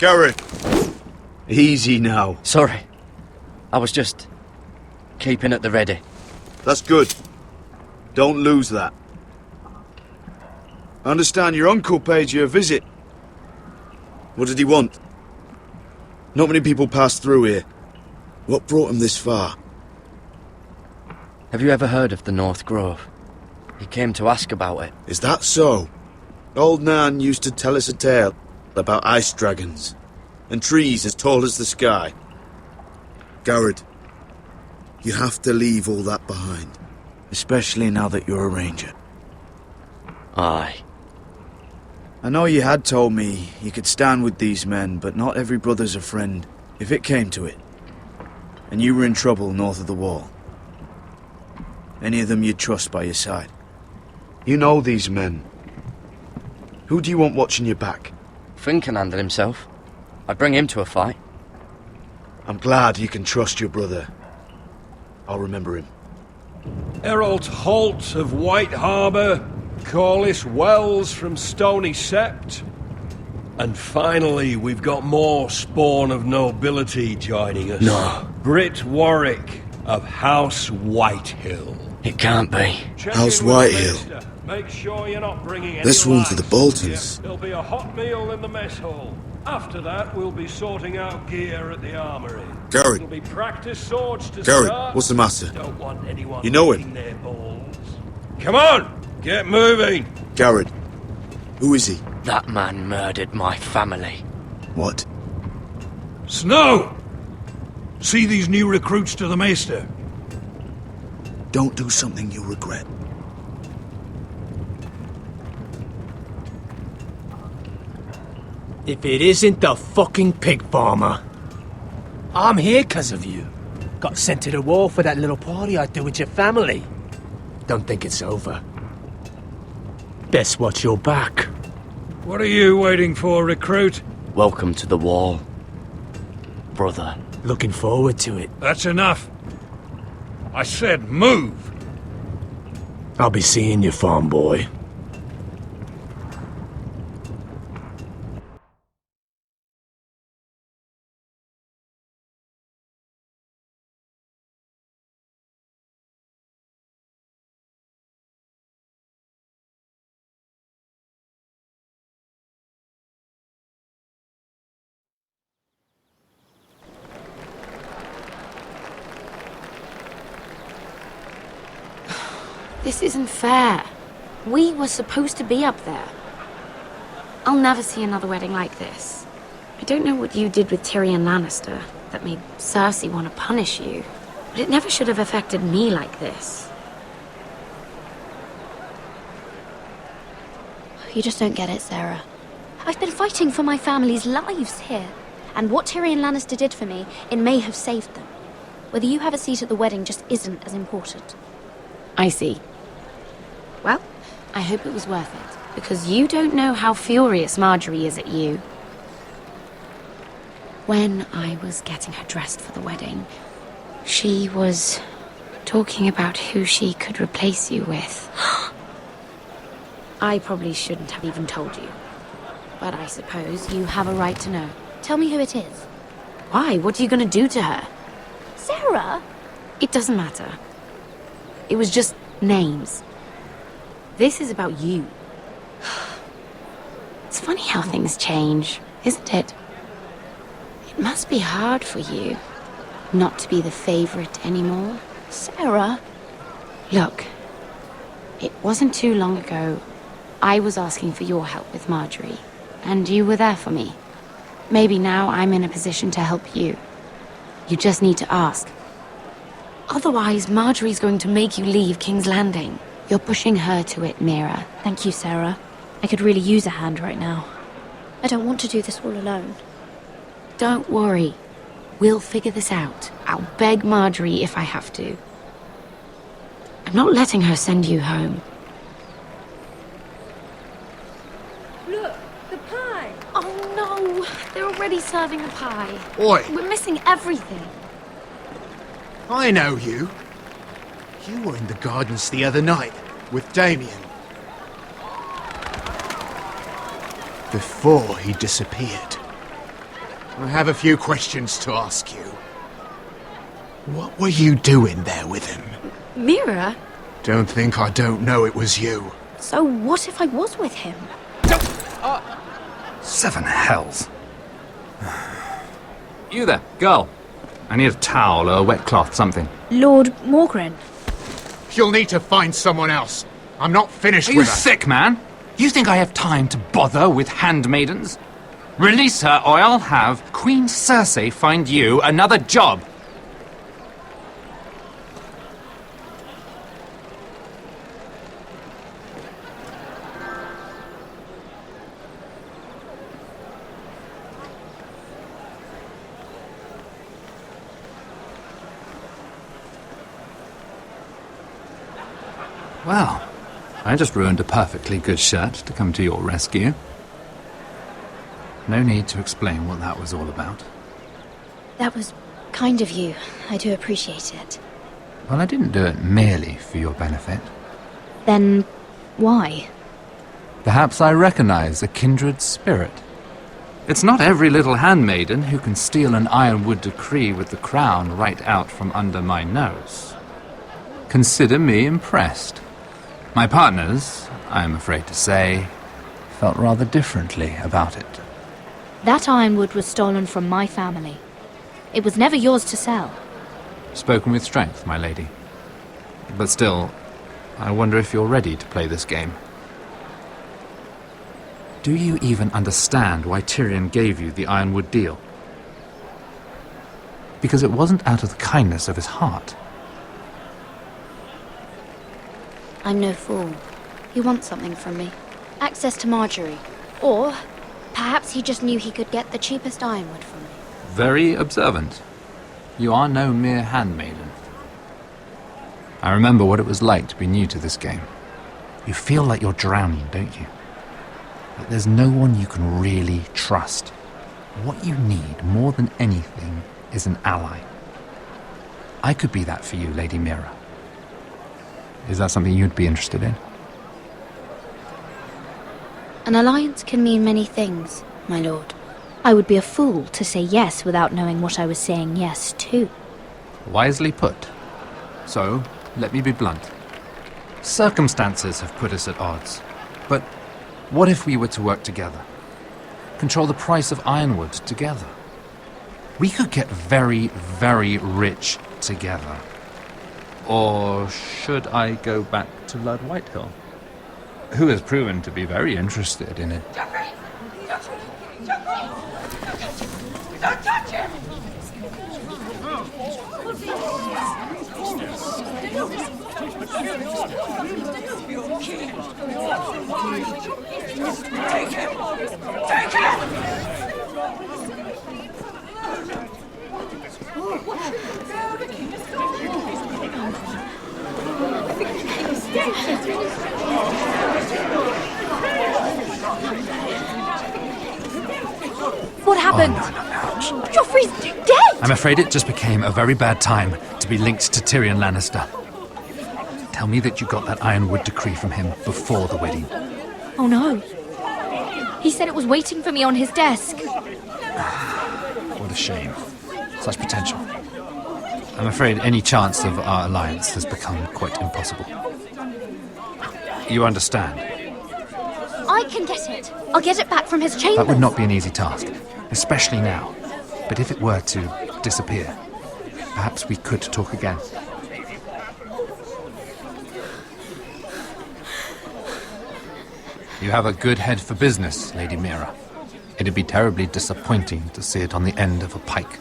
Garrett! Easy now. Sorry. I was just... keeping at the ready. That's good. Don't lose that. I understand your uncle paid you a visit. What did he want? Not many people pass through here. What brought him this far? Have you ever heard of the North Grove? He came to ask about it. Is that so? Old Nan used to tell us a tale about ice dragons and trees as tall as the sky. Garrett, you have to leave all that behind, especially now that you're a ranger. Aye. I know you had told me you could stand with these men, but not every brother's a friend, if it came to it. And you were in trouble north of the wall. Any of them you'd trust by your side. You know these men. Who do you want watching your back? Finn can handle himself. I'd bring him to a fight. I'm glad you can trust your brother. I'll remember him. Errol Holt of White Harbour, Corliss Wells from Stony Sept. And finally, we've got more spawn of nobility joining us. No. Britt Warwick of House Whitehill. It can't be. House Whitehill. Make sure you're not bringing any This one for the lights. Boltons. There'll be a hot meal in the mess hall. After that, we'll be sorting out gear at the armory. Garrett. It'll be practice swords to Garrett, start. what's the matter? Don't want anyone You know licking him? their balls. Come on! Get moving! Garrett. Who is he? That man murdered my family. What? Snow! See these new recruits to the Maester? Don't do something you'll regret. If it isn't the fucking pig farmer. I'm here 'cause of you. Got sent to the war for that little party I do with your family. Don't think it's over. Best watch your back. What are you waiting for, recruit? Welcome to the wall, brother. Looking forward to it. That's enough. I said move. I'll be seeing you, farm boy. This isn't fair. We were supposed to be up there. I'll never see another wedding like this. I don't know what you did with Tyrion Lannister that made Cersei want to punish you, but it never should have affected me like this. You just don't get it, Sarah. I've been fighting for my family's lives here. And what Tyrion Lannister did for me, it may have saved them. Whether you have a seat at the wedding just isn't as important. I see. Well, I hope it was worth it, because you don't know how furious Marjorie is at you. When I was getting her dressed for the wedding, she was talking about who she could replace you with. I probably shouldn't have even told you, but I suppose you have a right to know. Tell me who it is. Why? What are you going to do to her? Sarah? It doesn't matter. It was just names. This is about you. It's funny how things change, isn't it? It must be hard for you not to be the favorite anymore. Sarah? Look, it wasn't too long ago I was asking for your help with Marjorie, and you were there for me. Maybe now I'm in a position to help you. You just need to ask. Otherwise, Marjorie's going to make you leave King's Landing. You're pushing her to it, Mira. Thank you, Sarah. I could really use a hand right now. I don't want to do this all alone. Don't worry. We'll figure this out. I'll beg Marjorie if I have to. I'm not letting her send you home. Look, the pie! Oh no! They're already serving the pie. Oi! We're missing everything. I know you. You were in the gardens the other night with Damien. Before he disappeared. I have a few questions to ask you. What were you doing there with him? Mira? Don't think I don't know it was you. So what if I was with him? Seven hells. You there, girl. I need a towel or a wet cloth, something. Lord Morgren. You'll need to find someone else. I'm not finished Are you with her. sick, man? You think I have time to bother with handmaidens? Release her, or I'll have Queen Cersei find you another job. Well, I just ruined a perfectly good shirt to come to your rescue. No need to explain what that was all about. That was kind of you. I do appreciate it. Well, I didn't do it merely for your benefit. Then why? Perhaps I recognize a kindred spirit. It's not every little handmaiden who can steal an ironwood decree with the crown right out from under my nose. Consider me impressed. My partners, I am afraid to say, felt rather differently about it. That ironwood was stolen from my family. It was never yours to sell. Spoken with strength, my lady. But still, I wonder if you're ready to play this game. Do you even understand why Tyrion gave you the ironwood deal? Because it wasn't out of the kindness of his heart. I'm no fool. He wants something from me. Access to Marjorie. Or perhaps he just knew he could get the cheapest ironwood from me. Very observant. You are no mere handmaiden. I remember what it was like to be new to this game. You feel like you're drowning, don't you? But there's no one you can really trust. What you need more than anything is an ally. I could be that for you, Lady Mira. Is that something you'd be interested in? An alliance can mean many things, my lord. I would be a fool to say yes without knowing what I was saying yes to. Wisely put. So, let me be blunt. Circumstances have put us at odds. But what if we were to work together? Control the price of ironwood together? We could get very, very rich together. Or should I go back to Lord Whitehill, who has proven to be very interested in it? Don't touch him! Take him! Take him! What happened? Oh, no. Joffrey's dead! I'm afraid it just became a very bad time to be linked to Tyrion Lannister. Tell me that you got that ironwood decree from him before the wedding. Oh no. He said it was waiting for me on his desk. What a shame. Such potential. I'm afraid any chance of our alliance has become quite impossible. You understand? I can get it. I'll get it back from his chambers. That would not be an easy task, especially now. But if it were to disappear, perhaps we could talk again. You have a good head for business, Lady Mira. It'd be terribly disappointing to see it on the end of a pike.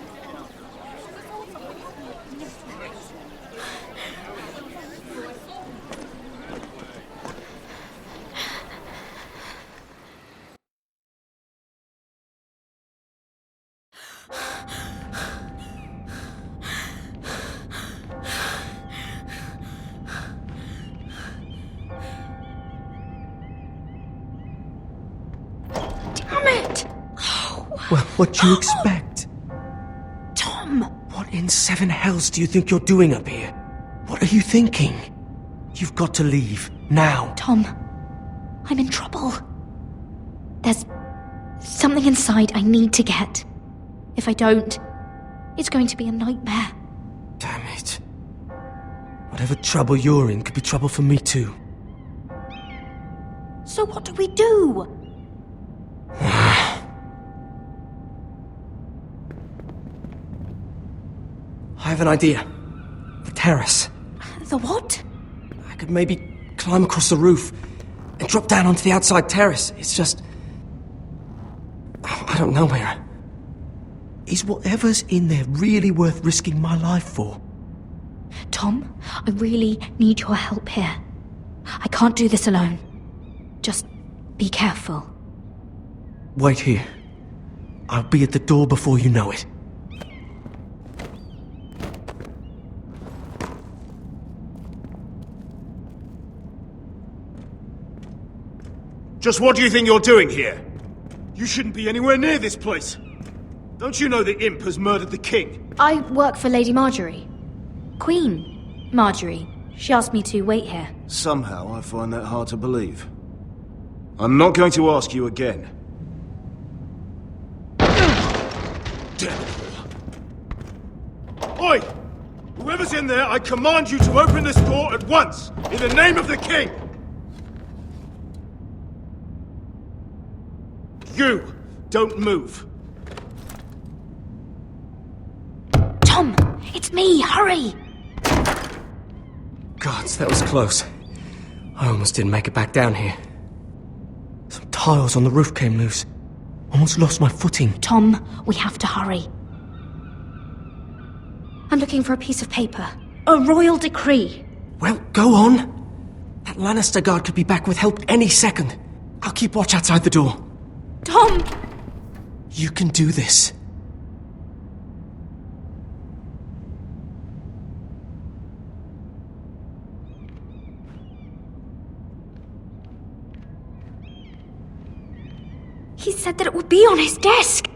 Well, what do you expect? Tom! What in seven hells do you think you're doing up here? What are you thinking? You've got to leave, now. Tom, I'm in trouble. There's something inside I need to get. If I don't, it's going to be a nightmare. Damn it. Whatever trouble you're in could be trouble for me too. So what do we do? I have an idea. The terrace. The what? I could maybe climb across the roof and drop down onto the outside terrace. It's just... I don't know, Mira. Is whatever's in there really worth risking my life for? Tom, I really need your help here. I can't do this alone. Just be careful. Wait here. I'll be at the door before you know it. Just what do you think you're doing here? You shouldn't be anywhere near this place. Don't you know the imp has murdered the king? I work for Lady Marjorie. Queen Marjorie. She asked me to wait here. Somehow I find that hard to believe. I'm not going to ask you again. Damn it all. Oi! Whoever's in there, I command you to open this door at once! In the name of the king! You! Don't move! Tom! It's me! Hurry! Gods, that was close. I almost didn't make it back down here. Some tiles on the roof came loose. Almost lost my footing. Tom, we have to hurry. I'm looking for a piece of paper. A royal decree. Well, go on. That Lannister guard could be back with help any second. I'll keep watch outside the door. Tom! You can do this. He said that it would be on his desk.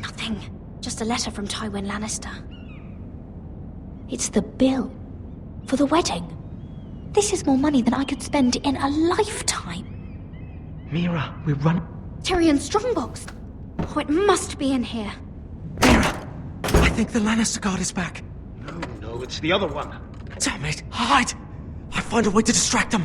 Nothing. Just a letter from Tywin Lannister. It's the bill for the wedding. This is more money than I could spend in a lifetime. Mira, we're running. Tyrion's strongbox. Oh, it must be in here. I think the Lannister guard is back. No, it's the other one. Damn it! Hide! I'll find a way to distract them.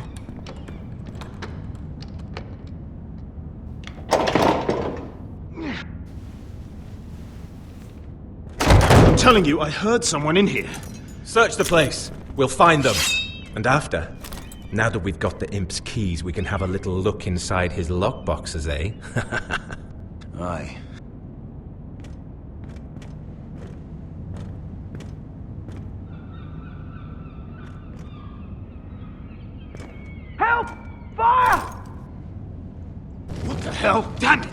I'm telling you, I heard someone in here. Search the place. We'll find them. And after, now that we've got the imp's keys, we can have a little look inside his lockboxes, eh? Aye. Help! Fire! What the hell? Damn it!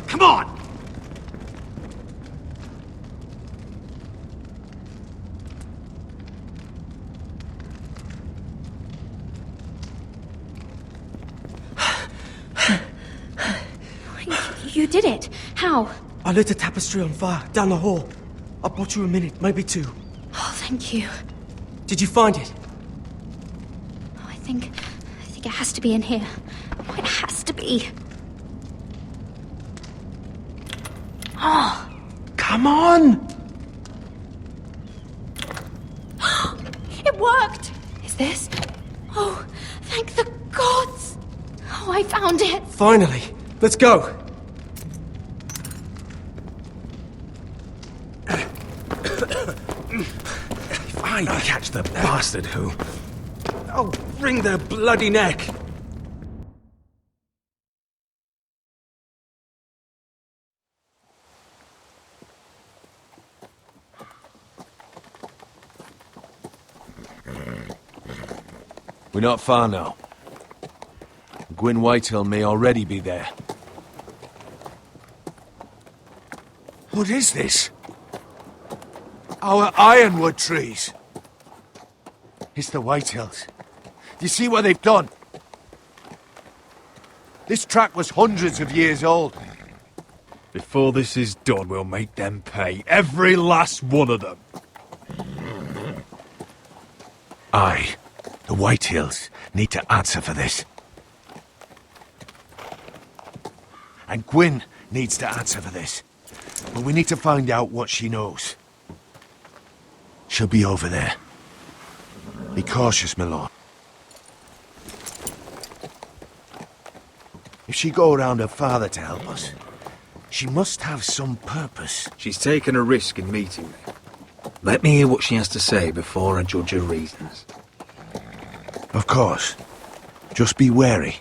Come on! You did it. How? I lit a tapestry on fire down the hall. I bought you a minute, maybe two. Oh, thank you. Did you find it? Oh, I think it has to be in here. Oh, it has to be. Oh. Come on! It worked! Is this? Oh, thank the gods! Oh, I found it! Finally! Let's go! If I catch the bastard who... I'll wring their bloody neck! We're not far now. Gwyn Whitehill may already be there. What is this? Our ironwood trees. It's the Whitehills. Do you see what they've done? This track was hundreds of years old. Before this is done, we'll make them pay. Every last one of them. Aye. The Whitehills need to answer for this. And Gwyn needs to answer for this. But we need to find out what she knows. She'll be over there. Be cautious, my lord. If she go around her father to help us, she must have some purpose. She's taken a risk in meeting me. Let me hear what she has to say before I judge her reasons. Of course. Just be wary.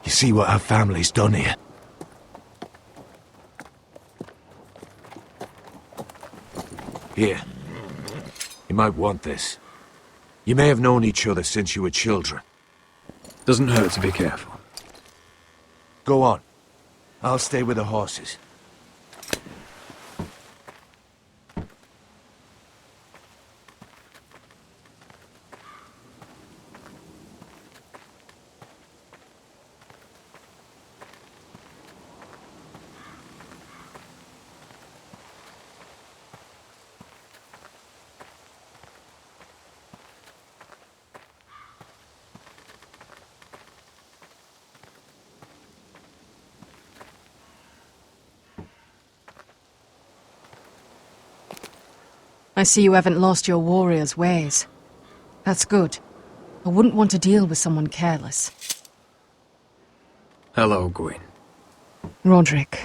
You see what our family's done here. Here. You might want this. You may have known each other since you were children. Doesn't hurt to be careful. Go on. I'll stay with the horses. I see you haven't lost your warrior's ways. That's good. I wouldn't want to deal with someone careless. Hello, Gwyn. Roderick,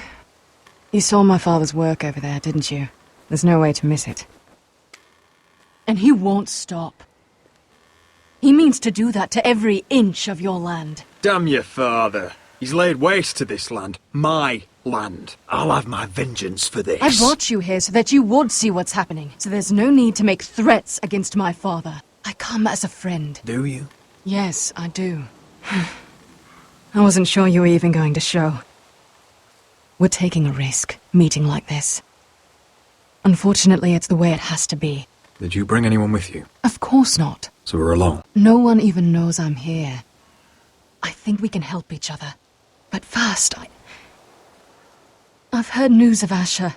you saw my father's work over there, didn't you? There's no way to miss it. And he won't stop. He means to do that to every inch of your land. Damn your father. He's laid waste to this land. My land. I'll have my vengeance for this. I brought you here so that you would see what's happening. So there's no need to make threats against my father. I come as a friend. Do you? Yes, I do. I wasn't sure you were even going to show. We're taking a risk, meeting like this. Unfortunately, it's the way it has to be. Did you bring anyone with you? Of course not. So we're alone? No one even knows I'm here. I think we can help each other. But first, I've heard news of Asher.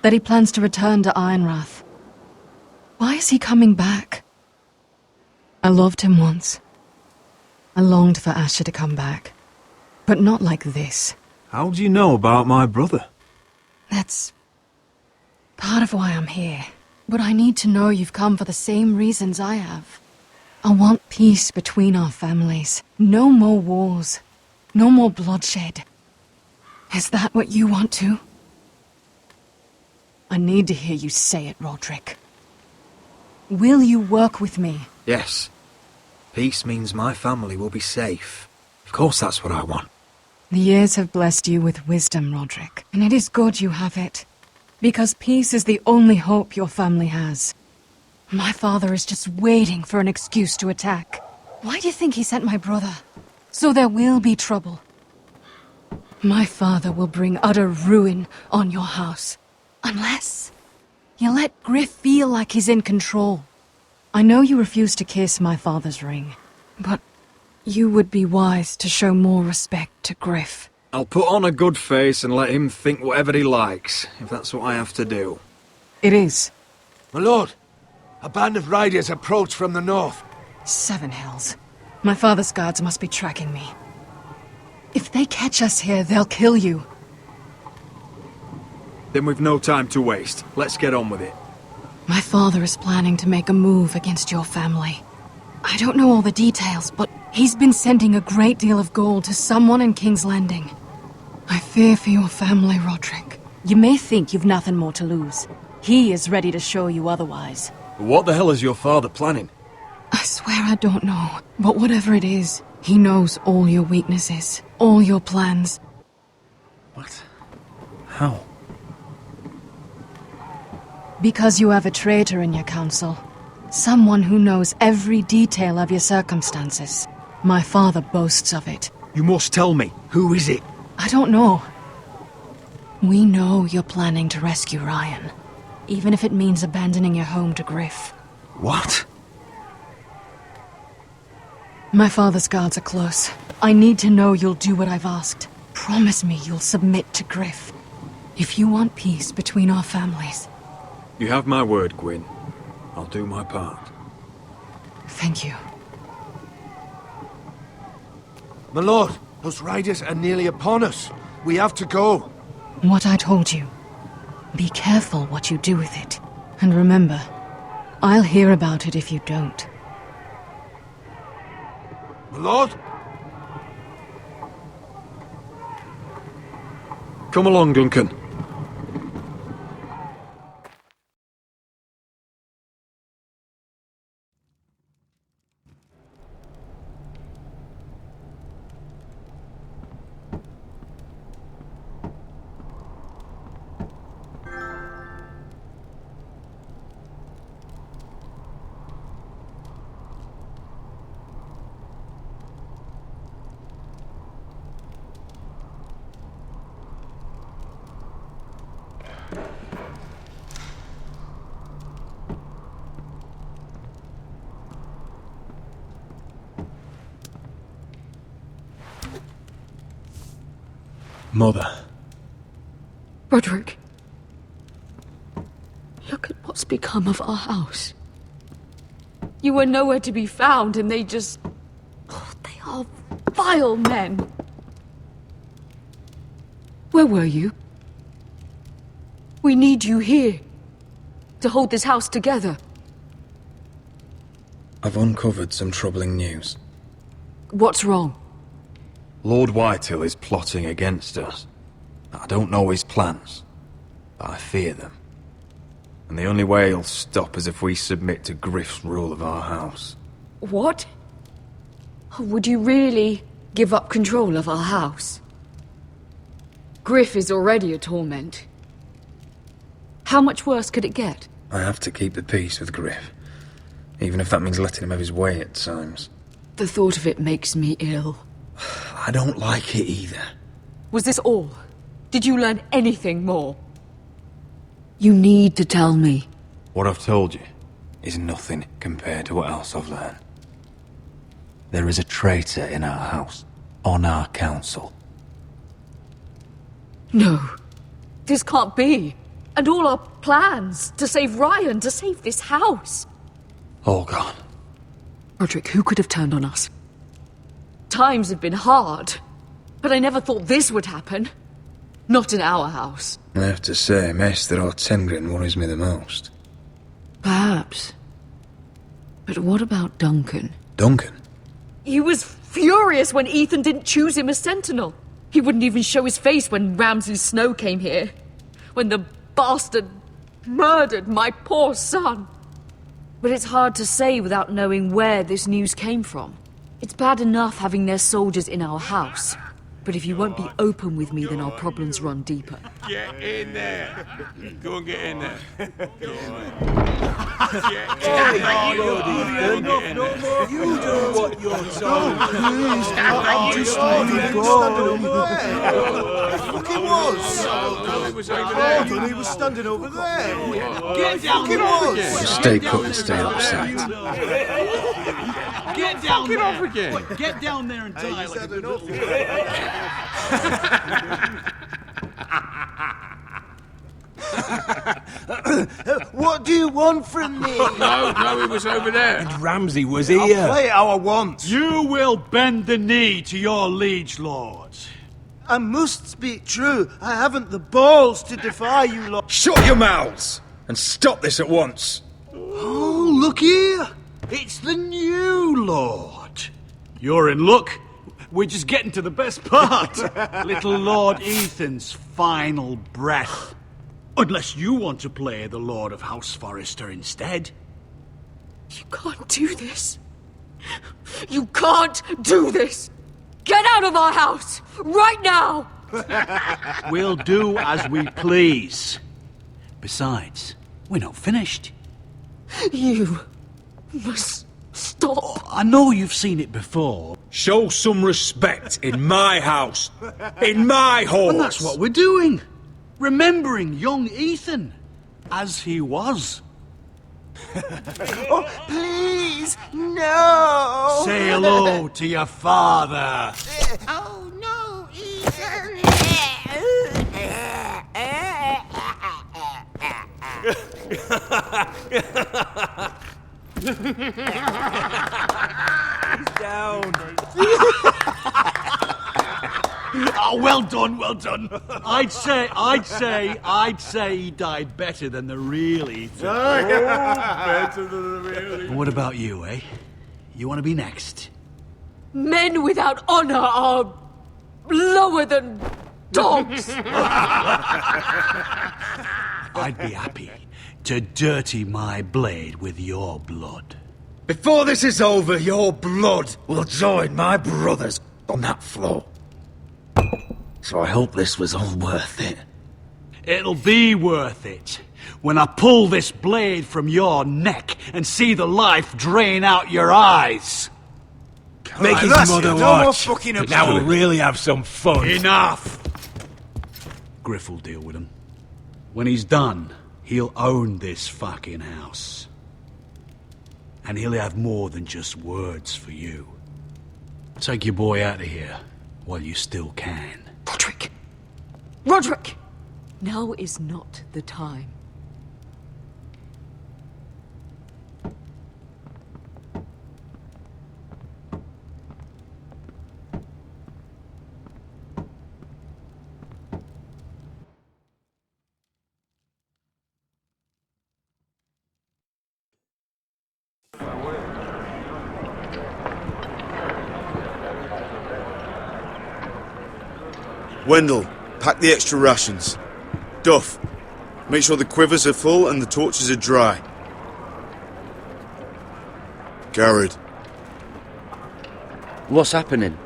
That he plans to return to Ironrath. Why is he coming back? I loved him once. I longed for Asher to come back. But not like this. How do you know about my brother? That's part of why I'm here. But I need to know you've come for the same reasons I have. I want peace between our families. No more wars. No more bloodshed. Is that what you want too? I need to hear you say it, Roderick. Will you work with me? Yes. Peace means my family will be safe. Of course that's what I want. The years have blessed you with wisdom, Roderick, and it is good you have it. Because peace is the only hope your family has. My father is just waiting for an excuse to attack. Why do you think he sent my brother? So there will be trouble. My father will bring utter ruin on your house. Unless you let Griff feel like he's in control. I know you refuse to kiss my father's ring, but you would be wise to show more respect to Griff. I'll put on a good face and let him think whatever he likes, if that's what I have to do. It is. My lord, a band of riders approach from the north. 7 hells. My father's guards must be tracking me. If they catch us here, they'll kill you. Then we've no time to waste. Let's get on with it. My father is planning to make a move against your family. I don't know all the details, but he's been sending a great deal of gold to someone in King's Landing. I fear for your family, Roderick. You may think you've nothing more to lose, He is ready to show you otherwise. What the hell is your father planning? I swear I don't know. But whatever it is, he knows all your weaknesses, all your plans. What? How? Because you have a traitor in your council. Someone who knows every detail of your circumstances. My father boasts of it. You must tell me. Who is it? I don't know. We know you're planning to rescue Ryan. Even if it means abandoning your home to Griff. What? My father's guards are close. I need to know you'll do what I've asked. Promise me you'll submit to Griff. If you want peace between our families. You have my word, Gwyn. I'll do my part. Thank you. My lord, those riders are nearly upon us. We have to go. What I told you. Be careful what you do with it. And remember, I'll hear about it if you don't. My lord? Come along, Duncan. Mother. Roderick. Look at what's become of our house. You were nowhere to be found, and they just... Oh, they are vile men. Where were you? We need you here. To hold this house together. I've uncovered some troubling news. What's wrong? Lord Whitehill is plotting against us. I don't know his plans, but I fear them. And the only way he'll stop is if we submit to Griff's rule of our house. What? Would you really give up control of our house? Griff is already a torment. How much worse could it get? I have to keep the peace with Griff, even if that means letting him have his way at times. The thought of it makes me ill. I don't like it either. Was this all? Did you learn anything more? You need to tell me. What I've told you is nothing compared to what else I've learned. There is a traitor in our house, on our council. No. This can't be. And all our plans to save Ryan, to save this house. All gone. Roderick, who could have turned on us? Times have been hard, but I never thought this would happen. Not in our house. I have to say, Maester Ortengrin worries me the most. Perhaps. But what about Duncan? Duncan? He was furious when Ethan didn't choose him as sentinel. He wouldn't even show his face when Ramsay Snow came here. When the bastard murdered my poor son. But it's hard to say without knowing where this news came from. It's bad enough having their soldiers in our house. But if you won't be open with me, then our problems run deeper. Get in there. Go and get in there. Go on. You do what you're told. Just Fucking was. I thought he was standing over there. Get down there again. Just stay put and stay upset. Get down there. Off again. Get down there and die like a good What do you want from me? No, he was over there. And Ramsay was I'll here. play it how I want. You will bend the knee to your liege lord. I must speak true. I haven't the balls to defy you lot. Shut your mouths! And stop this at once! Oh, look here. It's the new lord. You're in luck. We're just getting to the best part. Little Lord Ethan's final breath. Unless you want to play the Lord of House Forrester instead. You can't do this. You can't do this! Get out of our house! Right now! We'll do as we please. Besides, we're not finished. You must stop. Oh, I know you've seen it before. Show some respect in my house. In my horse. And that's what we're doing. Remembering young Ethan. As he was. Oh, please, no! Say hello to your father. Oh, no, Ethan! Down. Oh, well done, well done. I'd say he died better than the real Ethan. Better than the real And what about you, eh? You want to be next? Men without honor are lower than dogs. I'd be happy to dirty my blade with your blood. Before this is over, your blood will join my brother's on that floor. So I hope this was all worth it. It'll be worth it when I pull this blade from your neck and see the life drain out your eyes. Make his mother watch. Now we'll really have some fun. Enough! Griff will deal with him. When he's done, he'll own this fucking house. And he'll have more than just words for you. Take your boy out of here while you still can. Roderick! Roderick! Now is not the time. Wendell, pack the extra rations. Duff, make sure the quivers are full and the torches are dry. Garrett. What's happening?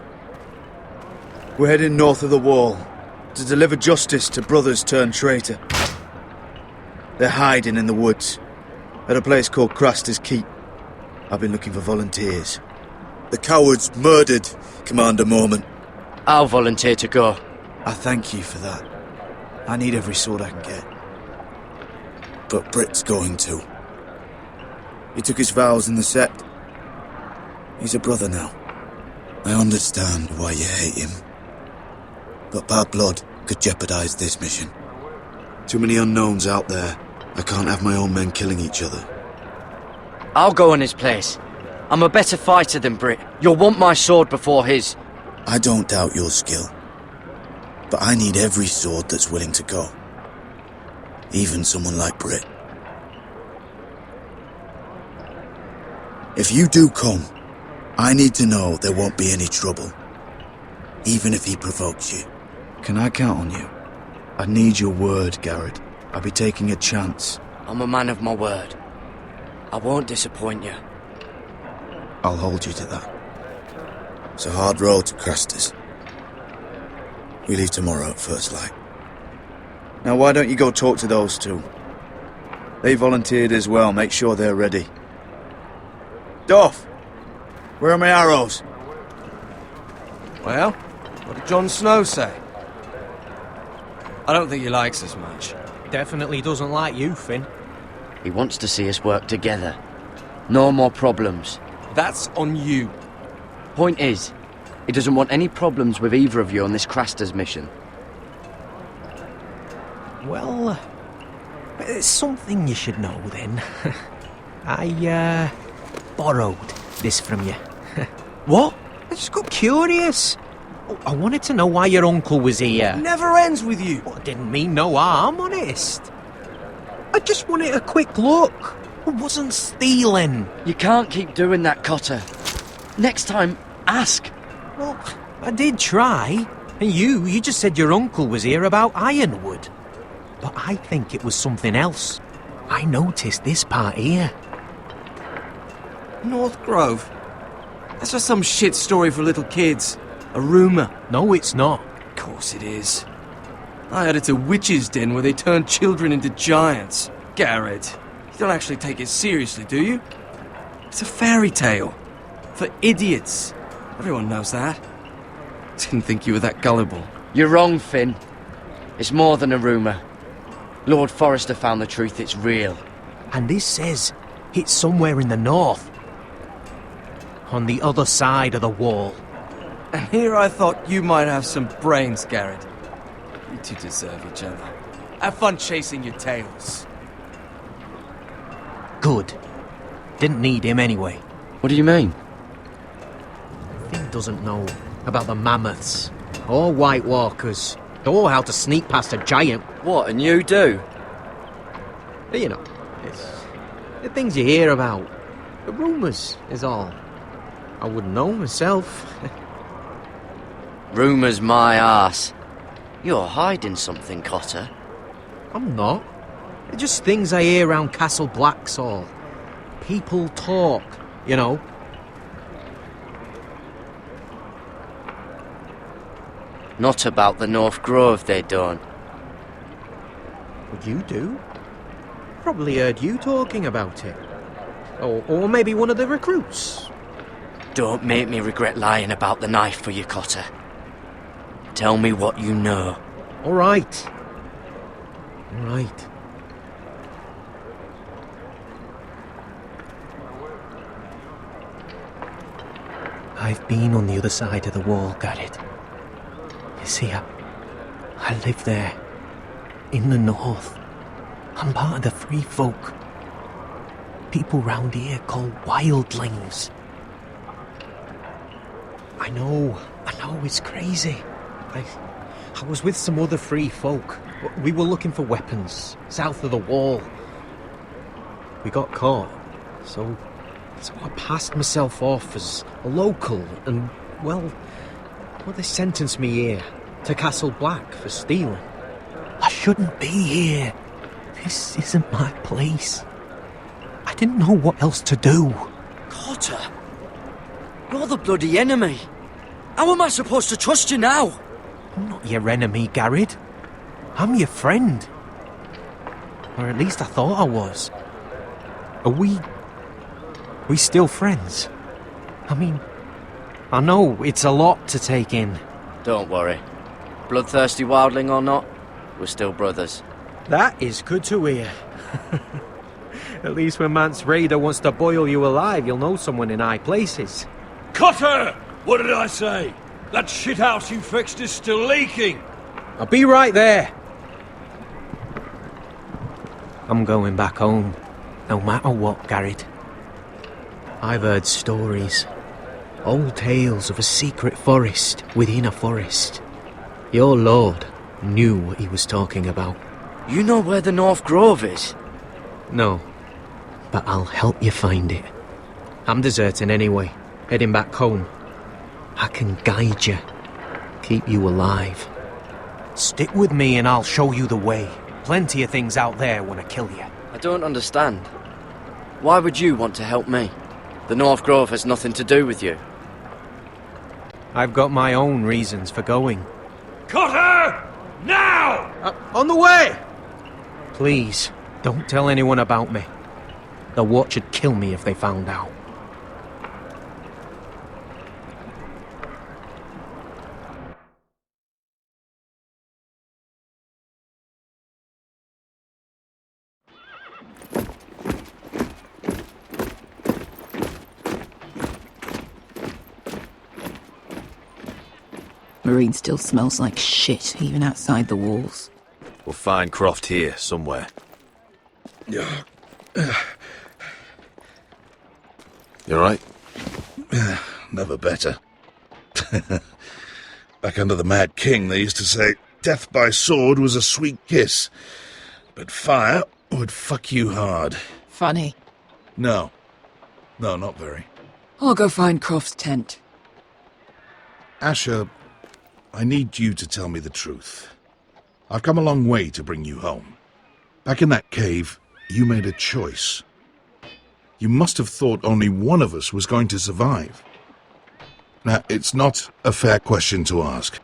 We're heading north of the wall to deliver justice to brothers turned traitor. They're hiding in the woods at a place called Craster's Keep. I've been looking for volunteers. The cowards murdered Commander Mormon. I'll volunteer to go. I thank you for that. I need every sword I can get. But Britt's going to. He took his vows in the Sept. He's a brother now. I understand why you hate him. But bad blood could jeopardize this mission. Too many unknowns out there. I can't have my own men killing each other. I'll go in his place. I'm a better fighter than Britt. You'll want my sword before his. I don't doubt your skill. But I need every sword that's willing to go. Even someone like Britt. If you do come, I need to know there won't be any trouble. Even if he provokes you. Can I count on you? I need your word, Garrett. I'll be taking a chance. I'm a man of my word. I won't disappoint you. I'll hold you to that. It's a hard road to Craster's. We leave tomorrow at first light. Now why don't you go talk to those two? They volunteered as well, make sure they're ready. Duff! Where are my arrows? Well, what did Jon Snow say? I don't think he likes us much. Definitely doesn't like you, Finn. He wants to see us work together. No more problems. That's on you. Point is, he doesn't want any problems with either of you on this Craster's mission. Well, it's something you should know then. I borrowed this from you. What? I just got curious. I wanted to know why your uncle was here. Never ends with you. Well, I didn't mean no harm, honest. I just wanted a quick look. I wasn't stealing. You can't keep doing that, Cotter. Next time, ask. Well, I did try. And you just said your uncle was here about Ironwood. But I think it was something else. I noticed this part here. North Grove? That's just some shit story for little kids. A rumour. No, it's not. Of course it is. I heard it's a witch's den where they turn children into giants. Garrett, you don't actually take it seriously, do you? It's a fairy tale. For idiots. Everyone knows that. Didn't think you were that gullible. You're wrong, Finn. It's more than a rumour. Lord Forrester found the truth, it's real. And this says it's somewhere in the north. On the other side of the wall. And here I thought you might have some brains, Garrett. You two deserve each other. Have fun chasing your tails. Good. Didn't need him anyway. What do you mean? Finn doesn't know about the mammoths, or White Walkers, or how to sneak past a giant. What, and you do? You know, it's the things you hear about. The rumours is all. I wouldn't know myself. Rumours my arse. You're hiding something, Cotter. I'm not. They're just things I hear around Castle Blacksall. People talk, you know. Not about the North Grove, they don't. Well, you do. Probably heard you talking about it. Or maybe one of the recruits. Don't make me regret lying about the knife for you, Cotter. Tell me what you know. All right. All right. I've been on the other side of the wall, Garrett. You see, I live there. In the north. I'm part of the free folk. People round here call wildlings. I know, it's crazy. I was with some other free folk. We were looking for weapons, south of the wall. We got caught, so I passed myself off as a local, and, well, they sentenced me here, to Castle Black, for stealing. I shouldn't be here. This isn't my place. I didn't know what else to do. Cotter? You're the bloody enemy. How am I supposed to trust you now? I'm not your enemy, Garrett. I'm your friend. Or at least I thought I was. Are we still friends? I mean, I know it's a lot to take in. Don't worry. Bloodthirsty wildling or not, we're still brothers. That is good to hear. At least when Mance Raider wants to boil you alive, you'll know someone in high places. Cotter! What did I say? That shithouse you fixed is still leaking! I'll be right there. I'm going back home, no matter what, Garrett. I've heard stories. Old tales of a secret forest within a forest. Your lord knew what he was talking about. You know where the North Grove is? No, but I'll help you find it. I'm deserting anyway, heading back home. I can guide you, keep you alive. Stick with me and I'll show you the way. Plenty of things out there want to kill you. I don't understand. Why would you want to help me? The North Grove has nothing to do with you. I've got my own reasons for going. Cotter! Now! On the way! Please, don't tell anyone about me. The Watch would kill me if they found out. Marine still smells like shit, even outside the walls. We'll find Croft here, somewhere. You alright? Never better. Back under the Mad King, they used to say, death by sword was a sweet kiss, but fire would fuck you hard. Funny. No, not very. I'll go find Croft's tent. Asher, I need you to tell me the truth. I've come a long way to bring you home. Back in that cave, you made a choice. You must have thought only one of us was going to survive. Now, it's not a fair question to ask,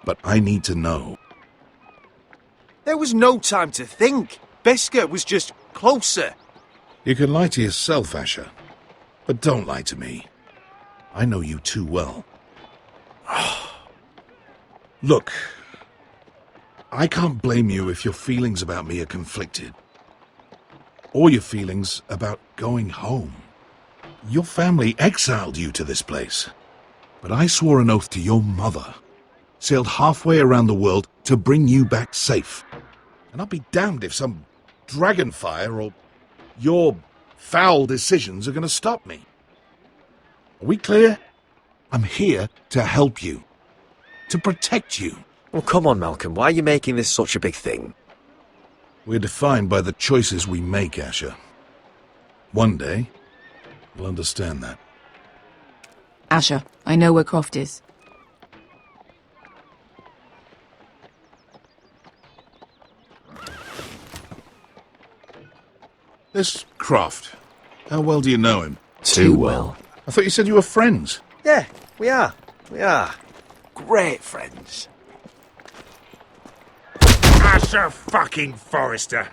but I need to know. There was no time to think. Beskar was just closer. You can lie to yourself, Asher, but don't lie to me. I know you too well. Look, I can't blame you if your feelings about me are conflicted. Or your feelings about going home. Your family exiled you to this place. But I swore an oath to your mother. Sailed halfway around the world to bring you back safe. And I'll be damned if some dragonfire or your foul decisions are going to stop me. Are we clear? I'm here to help you. To protect you. Well, come on, Malcolm. Why are you making this such a big thing? We're defined by the choices we make, Asher. One day, you'll understand that. Asher, I know where Croft is. This Croft, how well do you know him? Too well. I thought you said you were friends. Yeah, we are. We are. Great friends. Asher fucking Forrester.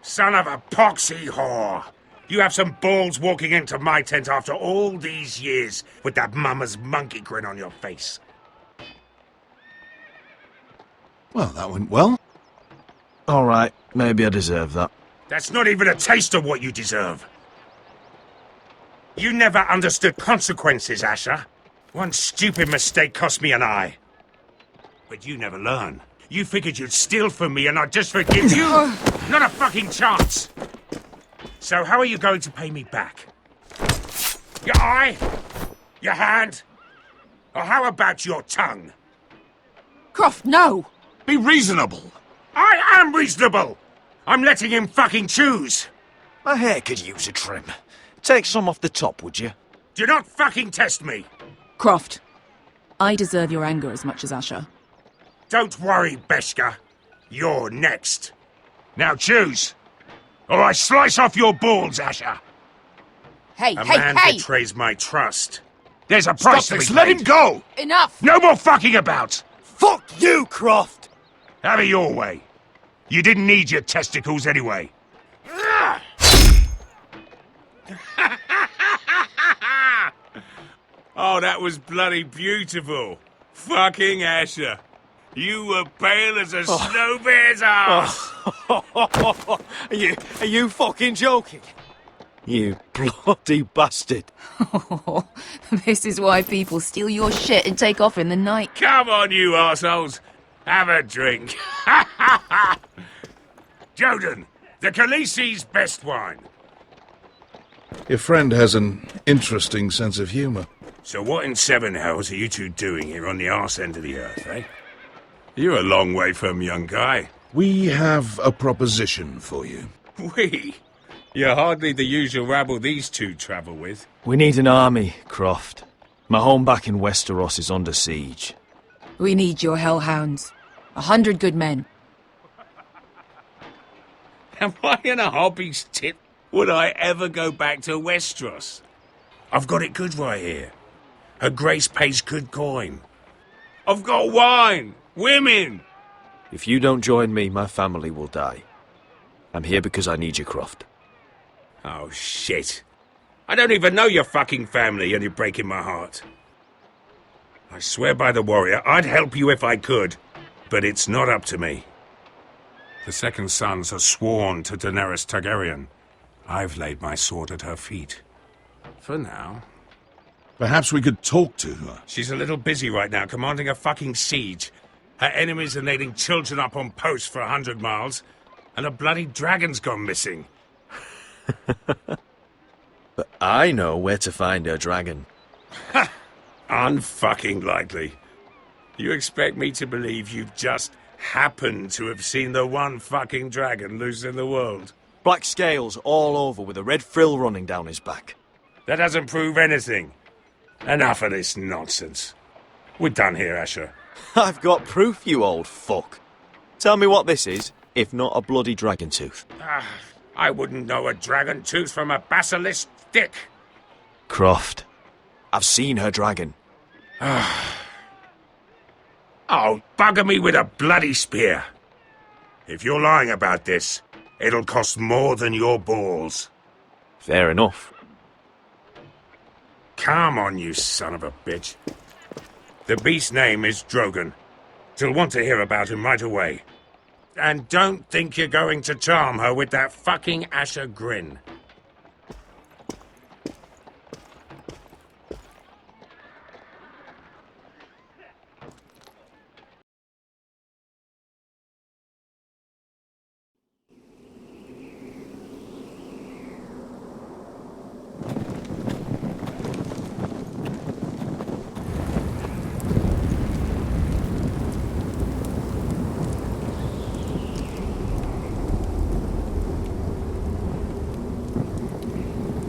Son of a poxy whore. You have some balls walking into my tent after all these years with that mama's monkey grin on your face. Well, that went well. All right, maybe I deserve that. That's not even a taste of what you deserve. You never understood consequences, Asher. One stupid mistake cost me an eye. But you never learn. You figured you'd steal from me and I'd just forgive you? Not a fucking chance! So how are you going to pay me back? Your eye? Your hand? Or how about your tongue? Croft, no! Be reasonable! I am reasonable! I'm letting him fucking choose! My hair could use a trim. Take some off the top, would you? Do not fucking test me! Croft, I deserve your anger as much as Asher. Don't worry, Beskar. You're next. Now choose, or I slice off your balls, Asher. Hey, A hey, man hey! betrays my trust. There's a price to be paid. Let him go! Enough! No more fucking about! Fuck you, Croft! Have it your way. You didn't need your testicles anyway. Oh, that was bloody beautiful. Fucking Asher. You were pale as a snow bear's ass. Are you fucking joking? You bloody bastard. This is why people steal your shit and take off in the night. Come on, you arseholes. Have a drink. Joden, the Khaleesi's best wine. Your friend has an interesting sense of humour. So what in seven hells are you two doing here on the arse end of the earth, eh? You're a long way from, young guy. We have a proposition for you. We? You're hardly the usual rabble these two travel with. We need an army, Croft. My home back in Westeros is under siege. We need your hellhounds. 100 good men. Am I in a hobby's tip? Would I ever go back to Westeros? I've got it good right here. Her Grace pays good coin. I've got wine! Women! If you don't join me, my family will die. I'm here because I need you, Croft. Oh, shit. I don't even know your fucking family and you're breaking my heart. I swear by the warrior, I'd help you if I could, but it's not up to me. The second sons are sworn to Daenerys Targaryen. I've laid my sword at her feet. For now. Perhaps we could talk to her. She's a little busy right now, commanding a fucking siege. Her enemies are nailing children up on posts for 100 miles, and a bloody dragon's gone missing. But I know where to find her dragon. Ha! Unfucking likely. You expect me to believe you've just happened to have seen the one fucking dragon loose in the world? Black scales all over with a red frill running down his back. That doesn't prove anything. Enough of this nonsense. We're done here, Asher. I've got proof, you old fuck. Tell me what this is, if not a bloody dragon tooth. I wouldn't know a dragon tooth from a basilisk stick. Croft, I've seen her dragon. Oh, bugger me with a bloody spear. If you're lying about this, it'll cost more than your balls. Fair enough. Come on, you son of a bitch. The beast's name is Drogon. She'll want to hear about him right away. And don't think you're going to charm her with that fucking Asher grin.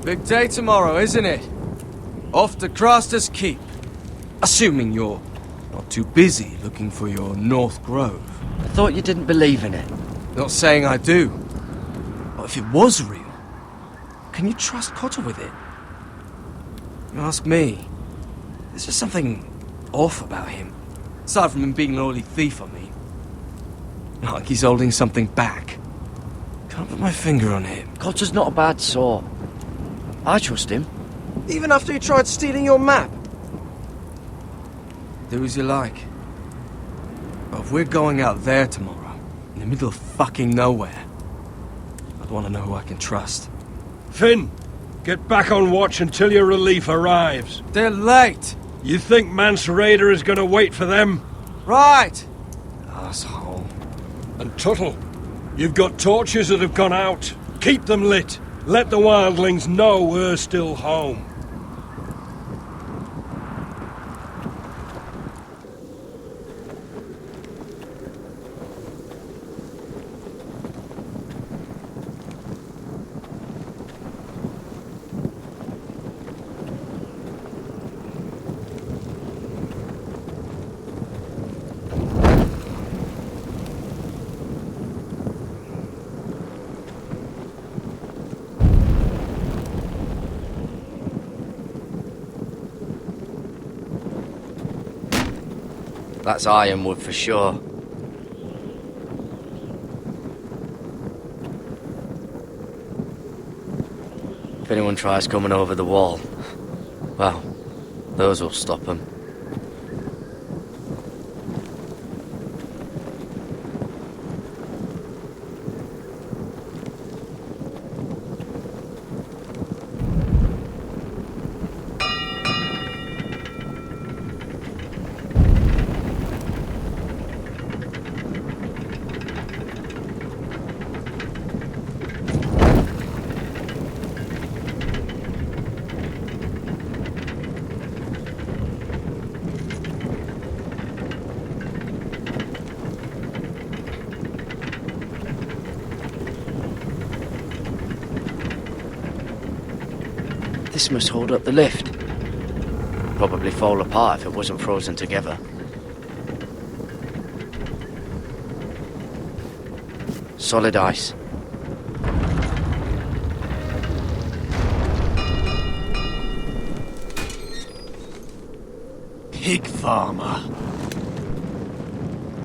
Big day tomorrow, isn't it? Off to Craster's Keep. Assuming you're not too busy looking for your North Grove. I thought you didn't believe in it. Not saying I do. But if it was real, can you trust Cotter with it? You ask me, there's just something off about him. Aside from him being an oily thief, I mean. Like he's holding something back. Can't put my finger on it. Cotter's not a bad sort. I trust him. Even after he tried stealing your map? Do as you like. But if we're going out there tomorrow, in the middle of fucking nowhere, I'd want to know who I can trust. Finn, get back on watch until your relief arrives. They're late! You think Mance Rayder is going to wait for them? Right! Asshole. And Tuttle, you've got torches that have gone out. Keep them lit. Let the wildlings know we're still home. That's ironwood for sure. If anyone tries coming over the wall, well, those will stop them. This must hold up the lift. Probably fall apart if it wasn't frozen together. Solid ice. Pig farmer.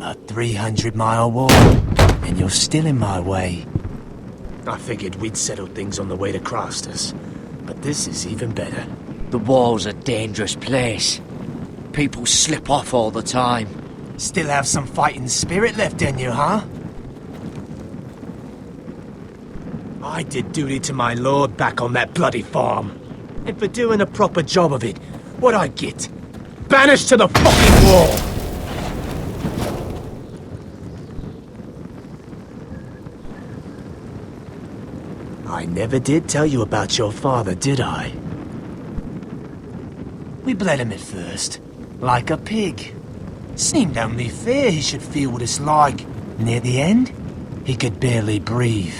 A 300-mile walk, and you're still in my way. I figured we'd settle things on the way to Craster's, but this is even better. The wall's a dangerous place. People slip off all the time. Still have some fighting spirit left in you, huh? I did duty to my lord back on that bloody farm. And for doing a proper job of it, what'd I get? Banished to the fucking wall! I never did tell you about your father, did I? We bled him at first, like a pig. Seemed only fair he should feel what it's like. Near the end, he could barely breathe.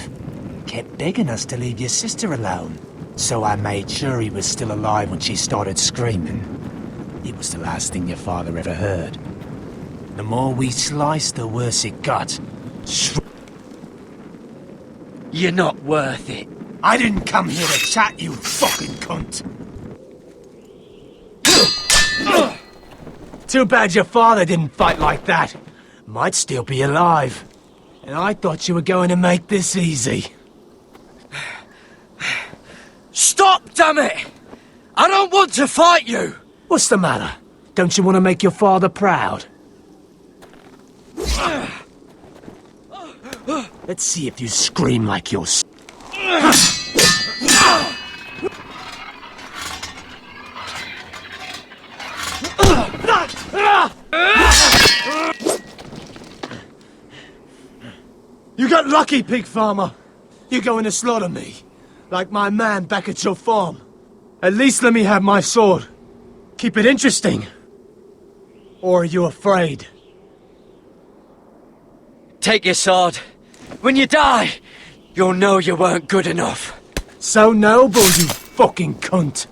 Kept begging us to leave your sister alone, so I made sure he was still alive when she started screaming. It was the last thing your father ever heard. The more we sliced, the worse it got. You're not worth it. I didn't come here to chat, you fucking cunt. Too bad your father didn't fight like that. Might still be alive. And I thought you were going to make this easy. Stop, damn it! I don't want to fight you! What's the matter? Don't you want to make your father proud? Let's see if you scream like you're... You got lucky, pig farmer. You're going to slaughter me, like my man back at your farm. At least let me have my sword. Keep it interesting. Or are you afraid? Take your sword. When you die, you'll know you weren't good enough. So noble, you fucking cunt.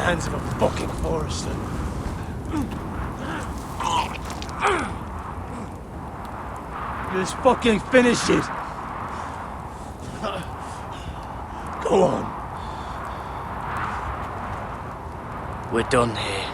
Hands of a fucking forester. Just fucking finish it. Go on. We're done here.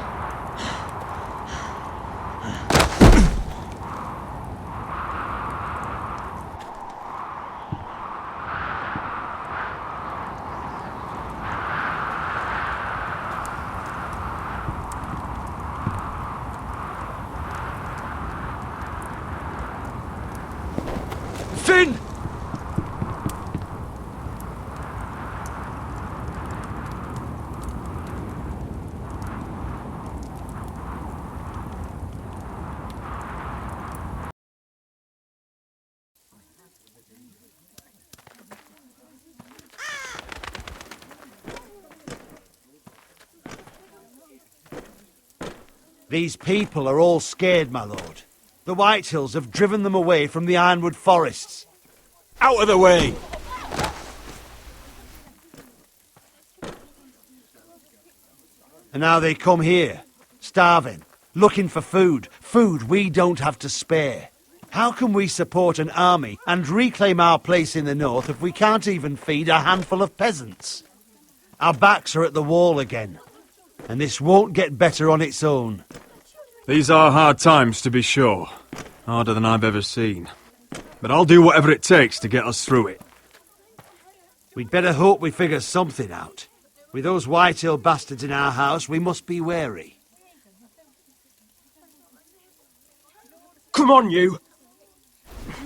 Finn! These people are all scared, my lord. The Whitehills have driven them away from the Ironwood forests. Out of the way! And now they come here, starving, looking for food. Food we don't have to spare. How can we support an army and reclaim our place in the north if we can't even feed a handful of peasants? Our backs are at the wall again, and this won't get better on its own. These are hard times, to be sure. Harder than I've ever seen. But I'll do whatever it takes to get us through it. We'd better hope we figure something out. With those Whitehill bastards in our house, we must be wary. Come on, you!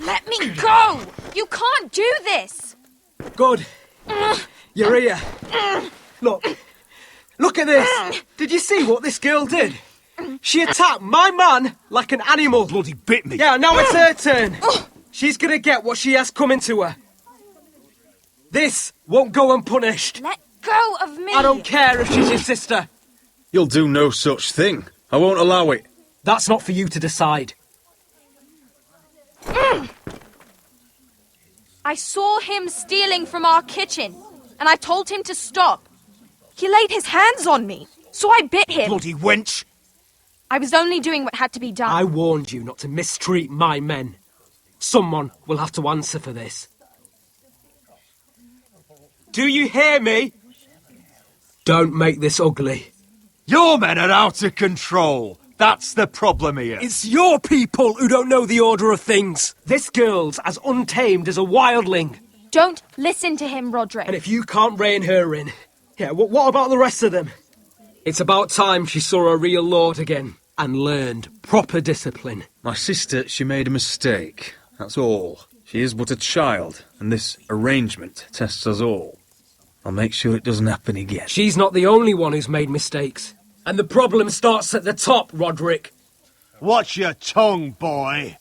Let me go! You can't do this! Good. You're here. Look at this! Did you see what this girl did? She attacked my man like an animal. Bloody bit me. Yeah, now it's her turn. She's gonna get what she has coming to her. This won't go unpunished. Let go of me! I don't care if she's your sister. You'll do no such thing. I won't allow it. That's not for you to decide. I saw him stealing from our kitchen, and I told him to stop. He laid his hands on me, so I bit him. Bloody wench! I was only doing what had to be done. I warned you not to mistreat my men. Someone will have to answer for this. Do you hear me? Don't make this ugly. Your men are out of control. That's the problem here. It's your people who don't know the order of things. This girl's as untamed as a wildling. Don't listen to him, Roderick. And if you can't rein her in, yeah, what about the rest of them? It's about time she saw a real lord again and learned proper discipline. My sister, she made a mistake. That's all. She is but a child, and this arrangement tests us all. I'll make sure it doesn't happen again. She's not the only one who's made mistakes. And the problem starts at the top, Roderick. Watch your tongue, boy.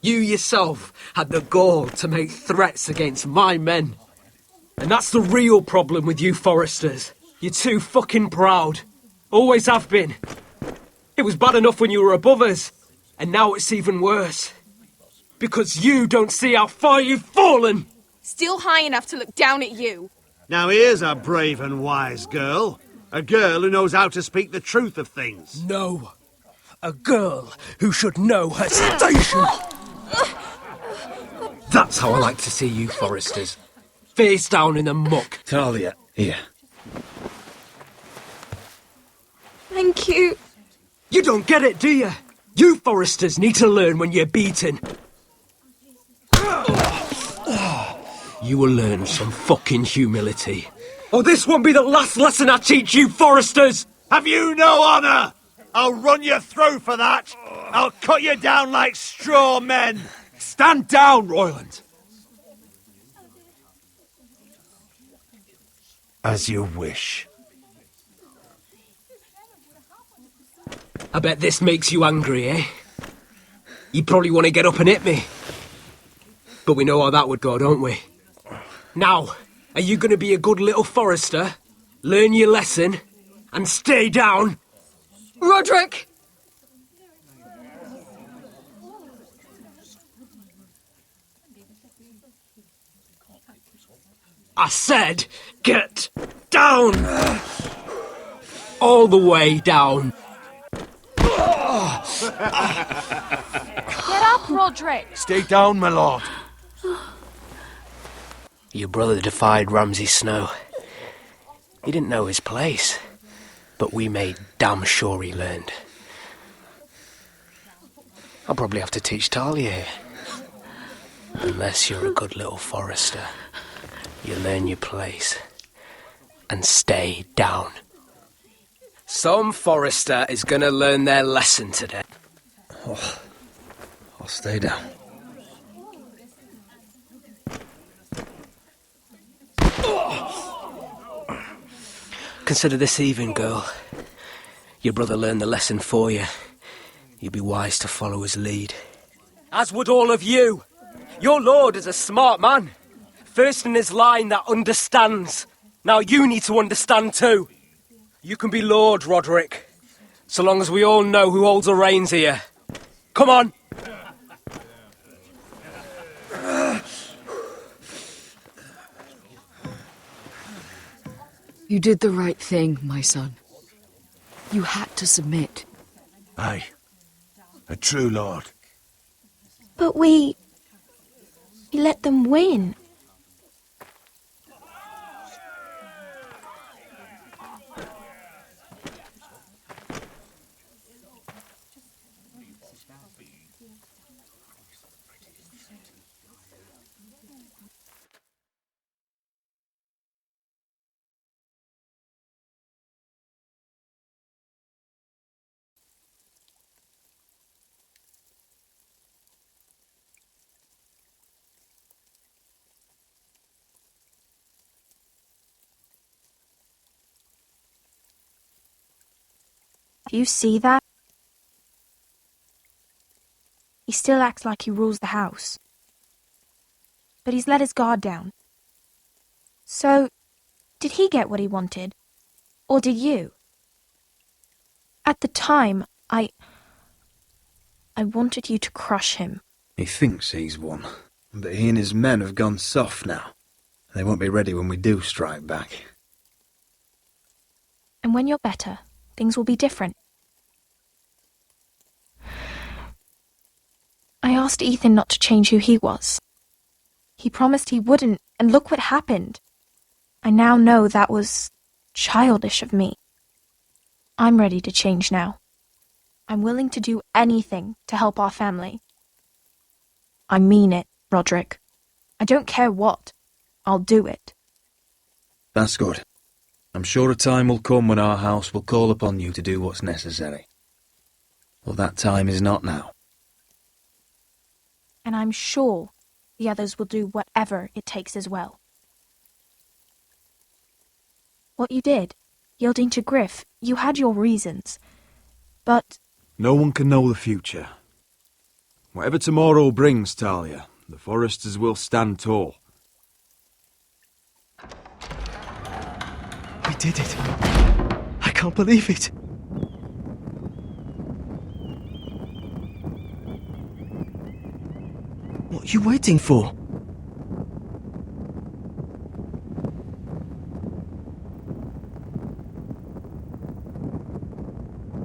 You yourself had the gall to make threats against my men. And that's the real problem with you Foresters. You're too fucking proud. Always have been. It was bad enough when you were above us, and now it's even worse. Because you don't see how far you've fallen! Still high enough to look down at you. Now here's a brave and wise girl. A girl who knows how to speak the truth of things. No. A girl who should know her station. That's how I like to see you Foresters. Face down in the muck. Talia, here. Thank you. You don't get it, do you? You Foresters need to learn when you're beaten. You will learn some fucking humility. Or this won't be the last lesson I teach you Foresters! Have you no honour? I'll run your throat for that. I'll cut you down like straw men. Stand down, Royland. As you wish. I bet this makes you angry, eh? You probably want to get up and hit me. But we know how that would go, don't we? Now, are you going to be a good little Forester, learn your lesson, and stay down? Roderick! I said, get down! All the way down. Get up, Roderick! Stay down, my lord. Your brother defied Ramsay Snow. He didn't know his place, but we made damn sure he learned. I'll probably have to teach Talia here. Unless you're a good little Forester, you learn your place and stay down. Some Forester is gonna learn their lesson today. Oh, I'll stay down. Consider this even, girl. Your brother learned the lesson for you. You'd be wise to follow his lead. As would all of you. Your lord is a smart man. First in his line that understands. Now you need to understand too. You can be Lord, Roderick. So long as we all know who holds the reins here. Come on! You did the right thing, my son. You had to submit. Aye. A true lord. But we let them win. Do you see that? He still acts like he rules the house. But he's let his guard down. So, did he get what he wanted? Or did you? At the time, I wanted you to crush him. He thinks he's won, but he and his men have gone soft now. They won't be ready when we do strike back. And when you're better, things will be different. I asked Ethan not to change who he was. He promised he wouldn't, and look what happened. I now know that was childish of me. I'm ready to change now. I'm willing to do anything to help our family. I mean it, Roderick. I don't care what. I'll do it. That's good. I'm sure a time will come when our house will call upon you to do what's necessary. Well, that time is not now. And I'm sure the others will do whatever it takes as well. What you did, yielding to Griff, you had your reasons. But No one can know the future. Whatever tomorrow brings, Talia, the Foresters will stand tall. We did it. I can't believe it. What are you waiting for?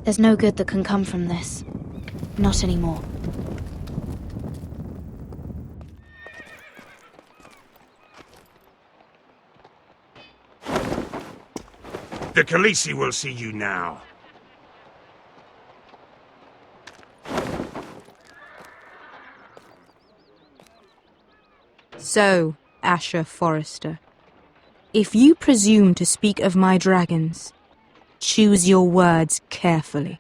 There's no good that can come from this. Not anymore. The Khaleesi will see you now. So, Asher Forrester, if you presume to speak of my dragons, choose your words carefully.